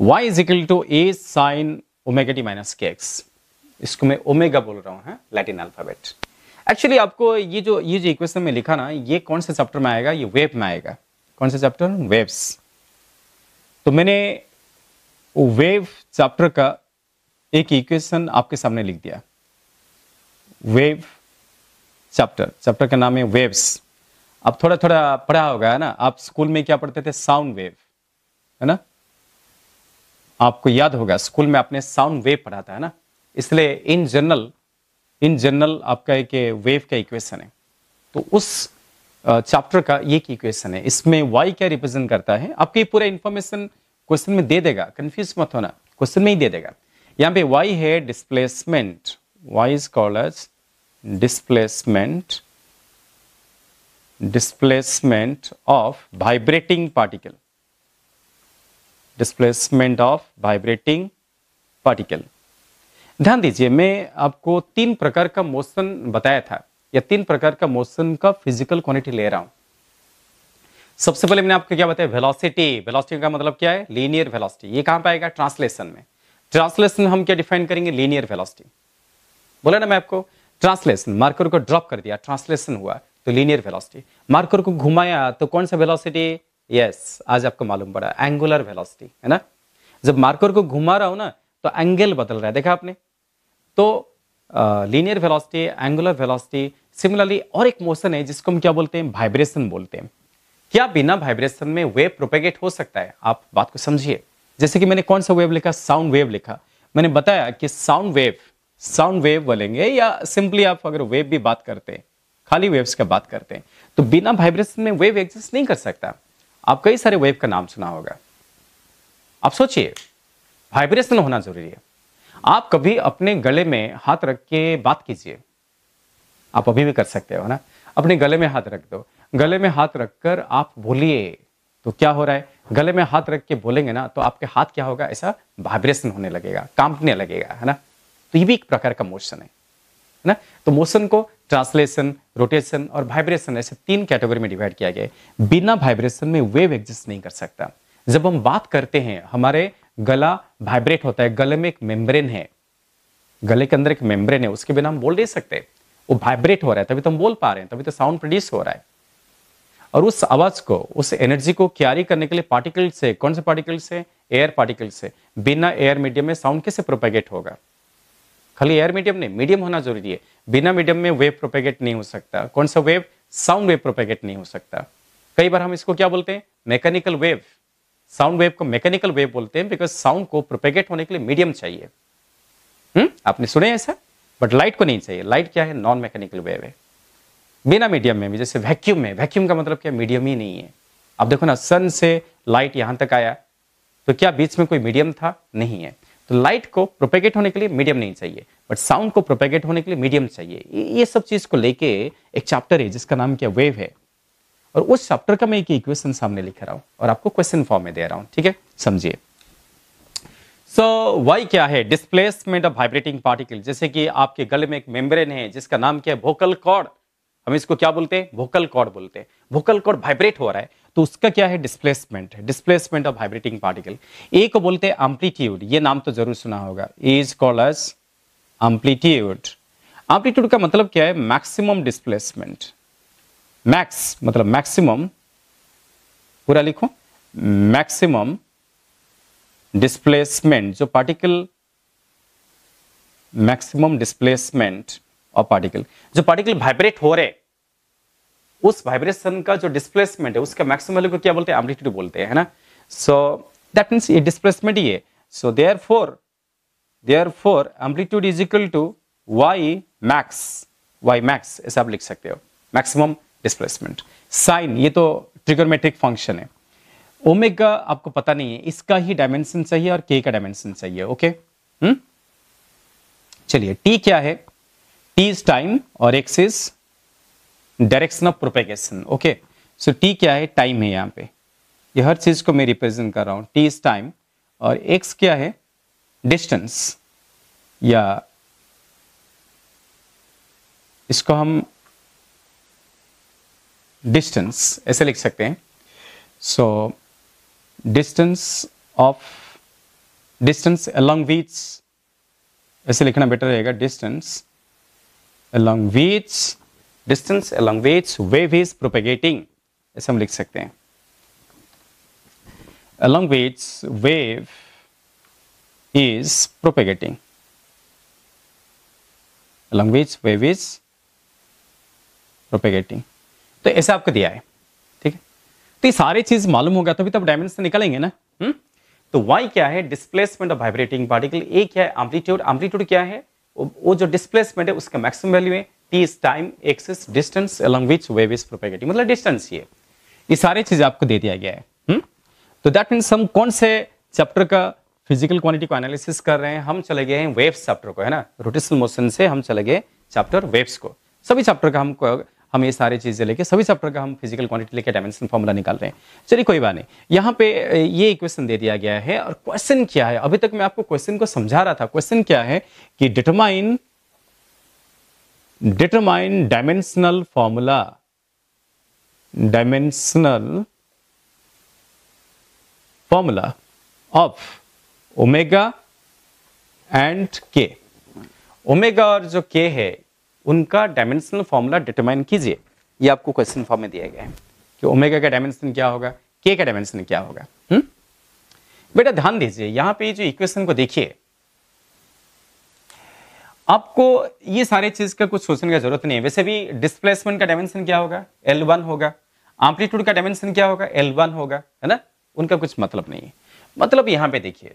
y is equal to a sine omega T minus K X, इसको मैं ओमेगा बोल रहा हूं, है लैटिन अल्फाबेट। एक्चुअली आपको ये जो इक्वेशन में लिखा ना, ये कौन से चैप्टर में आएगा? ये वेव में आएगा। कौन सा चैप्टर? वेव्स। तो मैंने वेव चैप्टर का एक इक्वेशन आपके सामने लिख दिया। वेव चैप्टर का नाम है वेव्स। अब थोड़ा थोड़ा पढ़ा होगा, है ना। आप स्कूल में क्या पढ़ते थे? साउंड वेव, है ना। आपको याद होगा स्कूल में आपने साउंड वेव पढ़ा था, है ना। इसलिए इन जनरल आपका एक वेव का इक्वेशन है। तो उस चैप्टर का ये इक्वेशन है। इसमें y क्या रिप्रेजेंट करता है, आपको ये पूरा इंफॉर्मेशन क्वेश्चन में दे देगा, कंफ्यूज मत होना, क्वेश्चन में ही दे देगा। यहां पे y है displacement, y is called as displacement of vibrating particle, displacement of vibrating particle. ध्यान दीजिए, मैं आपको 3 प्रकार का मोशन बताया था, या 3 प्रकार का मोशन का फिजिकल क्वांटिटी ले रहा हूं। सबसे पहले मैंने आपको क्या बताया? वेलोसिटी का मतलब क्या है? Linear velocity. ये कहां पे आएगा? ट्रांसलेशन में। ट्रांसलेशन हम क्या डिफाइन करेंगे? Linear velocity. बोला ना मैं आपको, ट्रांसलेशन, मार्कर को ड्रॉप कर दिया, ट्रांसलेशन हुआ, तो लीनियर वेलोसिटी। मार्कर को घुमाया तो कौन सा वेलोसिटी? यस, आज आपको मालूम पड़ा, एंगुलर वेलोसिटी, है ना। जब मार्कर को घुमा रहा हूं ना तो एंगल बदल रहा है, देखा आपने। तो linear velocity, angular velocity. Similarly और एक मोशन है जिसको हम क्या बोलते हैं? वाइब्रेशन बोलते हैं। क्या बिना वाइब्रेशन में वेव प्रोपेगेट हो सकता है? आप बात को समझिए। जैसे कि मैंने कौन सा वेव लिखा? साउंड वेव लिखा। मैंने बताया कि साउंड वेव बोलेंगे, या सिंपली आप अगर वेव भी बात करते हैं, खाली वेव्स का बात करते हैं, तो बिना वाइब्रेशन में वेव एग्जिस्ट नहीं कर सकता। आप कई सारे वेव का नाम सुना होगा। आप सोचिए, वाइब्रेशन होना जरूरी है। आप कभी अपने गले में हाथ रख के बात कीजिए, आप अभी भी कर सकते हो ना। अपने गले में हाथ रख दो, गले में हाथ रखकर आप बोलिए, तो क्या हो रहा है? गले में हाथ रख के बोलेंगे ना तो आपके हाथ क्या होगा? ऐसा वाइब्रेशन होने लगेगा, कांपने लगेगा, है ना। तो ये भी एक प्रकार का मोशन है ना। तो मोशन को ट्रांसलेशन, रोटेशन और वाइब्रेशन, ऐसे 3 कैटेगरी में डिवाइड किया गया है। बिना वाइब्रेशन में वेव एग्जिस्ट नहीं कर सकता। जब हम बात करते हैं, हमारे गला वाइब्रेट होता है, गले में एक मेम्ब्रेन है, गले के अंदर एक मेम्ब्रेन है, उसके बिना हम बोल नहीं सकते। वो वाइब्रेट हो रहा है तभी तो हम बोल पा रहे हैं, तभी तो साउंड प्रोड्यूस हो रहा है। और उस आवाज को, उस एनर्जी को कैरी करने के लिए पार्टिकल से, कौन से पार्टिकल से? एयर पार्टिकल से। बिना एयर मीडियम में साउंड कैसे प्रोपेगेट होगा? खाली एयर मीडियम नहीं, मीडियम होना जरूरी है। बिना मीडियम में वेव प्रोपेगेट नहीं हो सकता। कौन सा वेव? साउंड वेव प्रोपेगेट नहीं हो सकता। कई बार हम इसको क्या बोलते हैं? Mechanical wave. साउंड वेव को मैकेनिकल वेव बोलते हैं, बिकॉज साउंड को प्रोपेगेट होने के लिए मीडियम चाहिए। आपने सुने ऐसा? बट लाइट को नहीं चाहिए। लाइट क्या है? नॉन मैकेनिकल वेव है। बिना मीडियम में भी, जैसे वैक्यूम में, वैक्यूम का मतलब क्या? मीडियम ही नहीं है। अब देखो ना, सन से लाइट यहां तक आया, तो क्या बीच में कोई मीडियम था? नहीं है। तो लाइट को प्रोपेगेट होने के लिए मीडियम नहीं चाहिए, बट साउंड को प्रोपेगेट होने के लिए मीडियम चाहिए। ये सब चीज को लेके एक चैप्टर है जिसका नाम क्या? वेव है। और उस चैप्टर का मैं एक इक्वेशन सामने लिख रहा हूं और आपको क्वेश्चन फॉर्म में दे रहा हूं, ठीक है, समझिए। सो वाई क्या है? Displacement of vibrating particle. जैसे कि आपके गले में एक मेम्ब्रेन है जिसका नाम क्या है? Vocal cord. हम इसको क्या बोलते हैं? वोकल कॉर्ड बोलते हैं। वोकल कॉर्ड वाइब्रेट हो रहा है तो उसका क्या है? डिस्प्लेसमेंट है, डिस्प्लेसमेंट ऑफ वाइब्रेटिंग पार्टिकल। ए को बोलते हैं एम्पलीट्यूड, ये नाम तो जरूर सुना होगा, is called as amplitude. Amplitude का मतलब क्या है? Maximum displacement. मैक्स मतलब मैक्सिमम, पूरा लिखो, मैक्सिमम डिस्प्लेसमेंट जो particle, maximum displacement of particle, जो पार्टिकल वाइब्रेट हो रहे, उस वाइब्रेशन का जो डिस्प्लेसमेंट है उसका मैक्सिमम वैल्यू को क्या बोलते हैं? एम्पलीट्यूड बोलते हैं, है ना। सो दैट मींस ये डिस्प्लेसमेंट ही है। So therefore therefore amplitude is equal to Y max ऐसा आप लिख सकते हो, मैक्सिमम डिस्प्लेसमेंट। साइन ये तो ट्रिगोनोमेट्रिक फंक्शन है। ओमेगा आपको पता नहीं है, इसका ही डायमेंशन चाहिए और के का डायमेंशन चाहिए। ओके, चलिए टी क्या है? टी इज टाइम और x is direction of propagation. Okay, so T क्या है? टाइम है। यहां पे ये हर चीज को मैं रिप्रेजेंट कर रहा हूं। टी इज टाइम और एक्स क्या है? डिस्टेंस, या इसको हम डिस्टेंस ऐसे लिख सकते हैं। सो डिस्टेंस अलोंग विच, ऐसे लिखना बेटर रहेगा, distance along which wave is propagating, ऐसे हम लिख सकते हैं। along which wave is propagating, along which wave is propagating। तो ऐसा आपको दिया है, ठीक है। तो ये सारी चीज मालूम होगा तभी तब डायमेंशन निकलेंगे ना। तो y क्या है? Displacement of vibrating particle. A क्या है? एम्पलीट्यूड। एम्पलीट्यूड क्या है? वो जो डिस्प्लेसमेंट है उसका मैक्सिमम वैल्यू है। t is time, x is distance along which wave is propagating, मतलब डिस्टेंस। ये सारी चीज आपको दे दिया गया है। तो दैट मीन्स हम कौन से चैप्टर का फिजिकल क्वांटिटी को एनालिसिस कर रहे हैं? हम चले गए हैं वेव्स चैप्टर को, है ना। रोटेशनल मोशन से हम चले गए चैप्टर वेव्स को। सभी चैप्टर का हम ये सारी चीजें लेके सभी चैप्टर का हम फिजिकल क्वांटिटी लेके डायमेंशन फॉर्मूला निकाल रहे हैं। चलिए कोई बात नहीं, यहाँ पे ये इक्वेशन दे दिया गया है और क्वेश्चन क्या है? अभी तक मैं आपको क्वेश्चन को समझा रहा था। क्वेश्चन क्या है कि determine dimensional formula, dimensional formula of omega and के। ओमेगा और जो के है उनका डायमेंशनल फॉर्मूला डिटरमाइन कीजिए। ये आपको क्वेश्चन फॉर्म में दिया गया है कि ओमेगा का डायमेंशन क्या होगा, के का डायमेंशन क्या होगा। बेटा ध्यान दीजिए, यहां पे जो इक्वेशन को देखिए, आपको ये सारे चीज का कुछ सोचने की जरूरत नहीं है। वैसे भी डिस्प्लेसमेंट का डायमेंशन क्या होगा? L1 होगा। एम्पलीट्यूड का डायमेंशन क्या होगा? L1 होगा, है ना। उनका कुछ मतलब नहीं है। मतलब यहां पे देखिए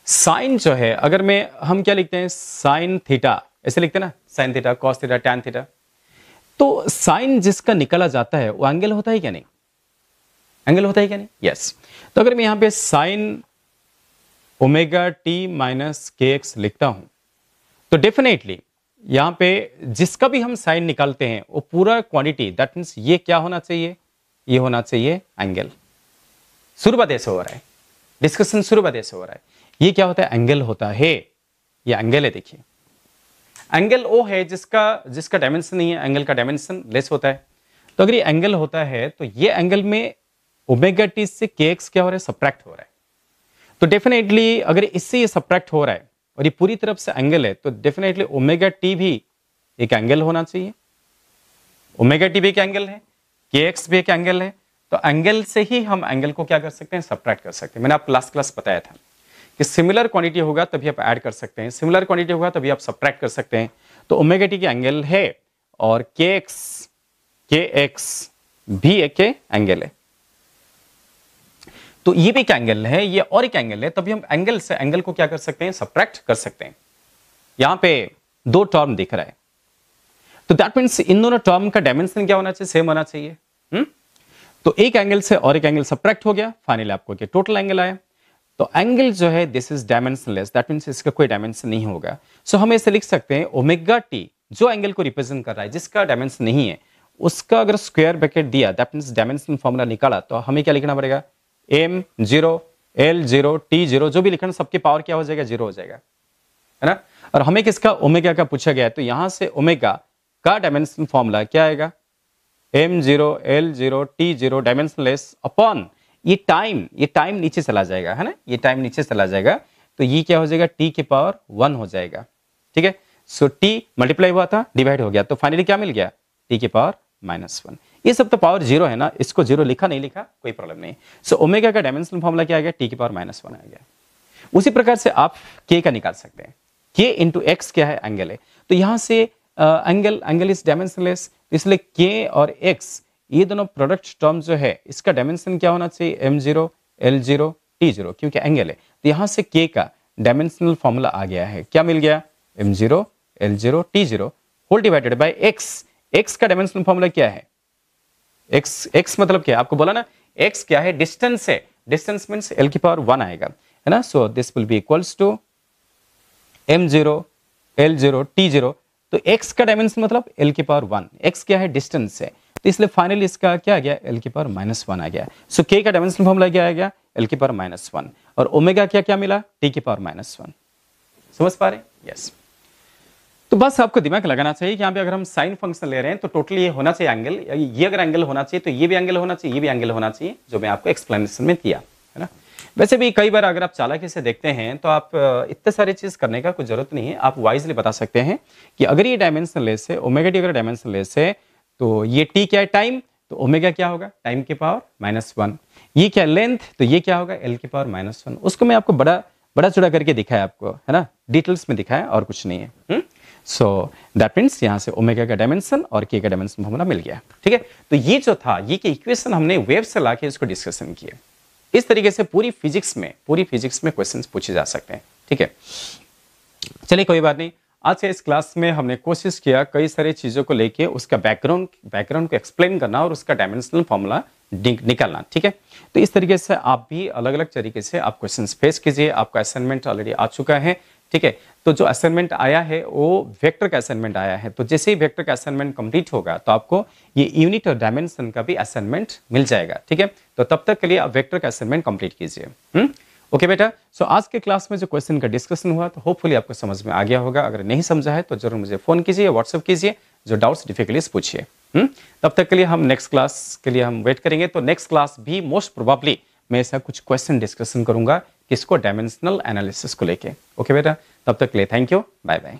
साइन जो है, अगर हम क्या लिखते हैं? साइन थीटा, ऐसे लिखते हैं ना, sine theta, cos theta, tan theta. तो साइन जिसका निकाला जाता है वो एंगल होता है क्या नहीं? एंगल होता है क्या नहीं? यस। तो अगर मैं यहां पे sign omega T minus K x लिखता हूं तो डेफिनेटली यहां पे जिसका भी हम साइन निकालते हैं वो पूरा क्वांटिटी, दैट मीन्स ये क्या होना चाहिए? ये होना चाहिए एंगल। शुरुआत से हो रहा है, डिस्कशन शुरुआत से हो रहा है। ये क्या होता है? एंगल होता है। ये एंगल है। देखिए एंगल वो है जिसका डायमेंशन नहीं है, एंगल का डायमेंशन लेस होता है। तो अगर ये एंगल होता है तो ये एंगल में ओमेगा टी से के एक्स क्या हो रहा है? सब्ट्रैक्ट हो रहा है। तो डेफिनेटली अगर इससे ये सब्ट्रैक्ट हो रहा है और ये पूरी तरफ से एंगल है तो डेफिनेटली ओमेगा टी भी एक एंगल होना चाहिए। ओमेगा टी भी एक एंगल है, के एक्स भी एक एंगल है। तो एंगल से ही हम एंगल को क्या कर सकते हैं? सब्ट्रैक्ट कर सकते हैं। मैंने आपको लास्ट क्लास बताया था कि सिमिलर क्वांटिटी होगा तभी आप ऐड कर सकते हैं, सिमिलर क्वांटिटी होगा तभी आप सब्ट्रैक्ट कर सकते हैं। तो ओमेगा टी के एंगल है और के एक्स भी एक एंगल है। तो ये भी एक एंगल है, ये और एक एंगल है, तभी हम एंगल से एंगल को क्या कर सकते हैं? सब्ट्रैक्ट कर सकते हैं। यहां पे दो टर्म दिख रहा है तो दैट मीन्स इन दोनों टर्म का डायमेंशन क्या होना चाहिए? सेम होना चाहिए। तो एक एंगल से और एक एंगल सब्ट्रैक्ट हो गया, फाइनली आपको टोटल एंगल आया। तो एंगल जो है this is dimensionless, that means इसका कोई डायमेंशन नहीं होगा। सो हम ऐसे लिख सकते हैं ओमेगा टी जो एंगल को रिप्रेजेंट कर रहा है, जिसका डायमेंशन नहीं है, उसका अगर स्क्वायर ब्रैकेट दिया, दैट मीन्स डायमेंशन फॉर्मूला निकाला, तो हमें क्या लिखना पड़ेगा? m0 l0 t0 जो भी लिखना, सबके पावर क्या हो जाएगा? 0 हो जाएगा, है ना। और हमें किसका? ओमेगा का पूछा गया है, तो यहां से ओमेगा का डायमेंशन फॉर्मूला क्या आएगा? m0 l0 t0 dimensionless upon ये टाइम नीचे चला जाएगा, है ना। ये टाइम नीचे चला जाएगा तो ये क्या हो जाएगा? t के पावर 1 हो जाएगा, ठीक है। सो t मल्टीप्लाई हुआ था, डिवाइड हो गया, तो फाइनली क्या मिल गया? t के पावर -1। ये सब तो पावर 0 है ना, इसको 0 लिखा नहीं लिखा कोई प्रॉब्लम नहीं। सो ओमेगा का डायमेंशनल फॉर्मूला क्या आ गया? t की पावर -1 आ गया। उसी प्रकार से आप k का निकाल सकते हैं। k इंटू एक्स क्या है? एंगल है। तो यहां से एंगल इज डायमेंशनलेस, इसलिए k और x ये दोनों प्रोडक्ट टर्म जो है इसका डायमेंशन क्या होना चाहिए? m0 l0 t0, क्योंकि एंगल है। तो यहां से k का डायमेंशनल फॉर्मूला आ गया है। क्या मिल गया? m0 l0 t0 whole divided by x। x का डायमेंशनल फॉर्मूला क्या है? x मतलब क्या है? आपको बोला ना, x क्या है? डिस्टेंस है। डिस्टेंस मींस l की पावर 1 आएगा, है ना। So this will be equals to m0 l0 t0। तो x का डायमेंशन मतलब l की पावर 1। x क्या है? डिस्टेंस है। तो इसलिए फाइनली इसका क्या आ गया? l की पावर -1 आ गया। सो k का डायमेंशन फॉर्मूला क्या आ गया? l की पावर -1। और ओमेगा क्या क्या मिला? t की पावर -1। समझ पा रहे हैं? यस। तो बस आपको दिमाग लगाना चाहिए कि यहाँ पे अगर हम साइन फंक्शन ले रहे हैं तो टोटली ये होना चाहिए एंगल। ये अगर एंगल होना चाहिए तो ये भी एंगल होना चाहिए, ये भी एंगल होना चाहिए, जो मैं आपको एक्सप्लेनेशन में दिया, है ना। वैसे भी कई बार अगर आप चालाकी से देखते हैं तो आप इतने सारी चीज करने का कोई जरूरत नहीं है। आप वाइजली बता सकते हैं कि अगर ये डायमेंशन लेस है, ओमेगा टी अगर डायमेंशन लेस है, तो ये टी क्या है? टाइम। तो ओमेगा क्या होगा? टाइम की पावर -1। ये क्या लेंथ? तो ये क्या होगा? एल की पावर -1। उसको मैं आपको बड़ा बड़ा चौड़ा करके दिखाया आपको, है ना, डिटेल्स में दिखाया, और कुछ नहीं है। सो दैट मीन्स यहाँ से ओमेगा का डायमेंशन और के का डायमेंशन फॉर्मूला मिल गया। ठीक है, तो ये जो था, ये के इक्वेशन हमने वेव से लाके इसको डिस्कशन किए। इस तरीके से पूरी फिजिक्स में क्वेश्चंस पूछे जा सकते हैं। ठीक है, चलिए कोई बात नहीं। आज के इस क्लास में हमने कोशिश किया कई सारी चीजों को लेके उसका बैकग्राउंड को एक्सप्लेन करना और उसका डायमेंशनल फॉर्मूला निकालना। ठीक है, तो इस तरीके से आप भी अलग अलग तरीके से आप क्वेश्चंस फेस कीजिए। आपका असाइनमेंट ऑलरेडी आ चुका है। ठीक है, तो जो असाइनमेंट आया है वो वेक्टर का असाइनमेंट आया है। तो जैसे ही वेक्टर का असाइनमेंट कंप्लीट होगा तो आपको ये यूनिट और डायमेंशन का भी असाइनमेंट मिल जाएगा। ठीक है, तो तब तक के लिए आप वेक्टर का असाइनमेंट कंप्लीट कीजिए। ओके बेटा, सो आज के क्लास में जो क्वेश्चन का डिस्कशन हुआ तो होपफुली आपको समझ में आ गया होगा। अगर नहीं समझा है तो जरूर मुझे फोन कीजिए या व्हाट्सएप कीजिए, जो डाउट्स डिफिकल्टीज पूछिए। तब तक के लिए हम नेक्स्ट क्लास के लिए हम वेट करेंगे। तो नेक्स्ट क्लास भी मोस्ट प्रोबेबली मैं ऐसा कुछ क्वेश्चन डिस्कशन करूंगा किसको? डायमेंशनल एनालिसिस को लेके। ओके बेटा, तब तक के लिए थैंक यू, बाय बाय।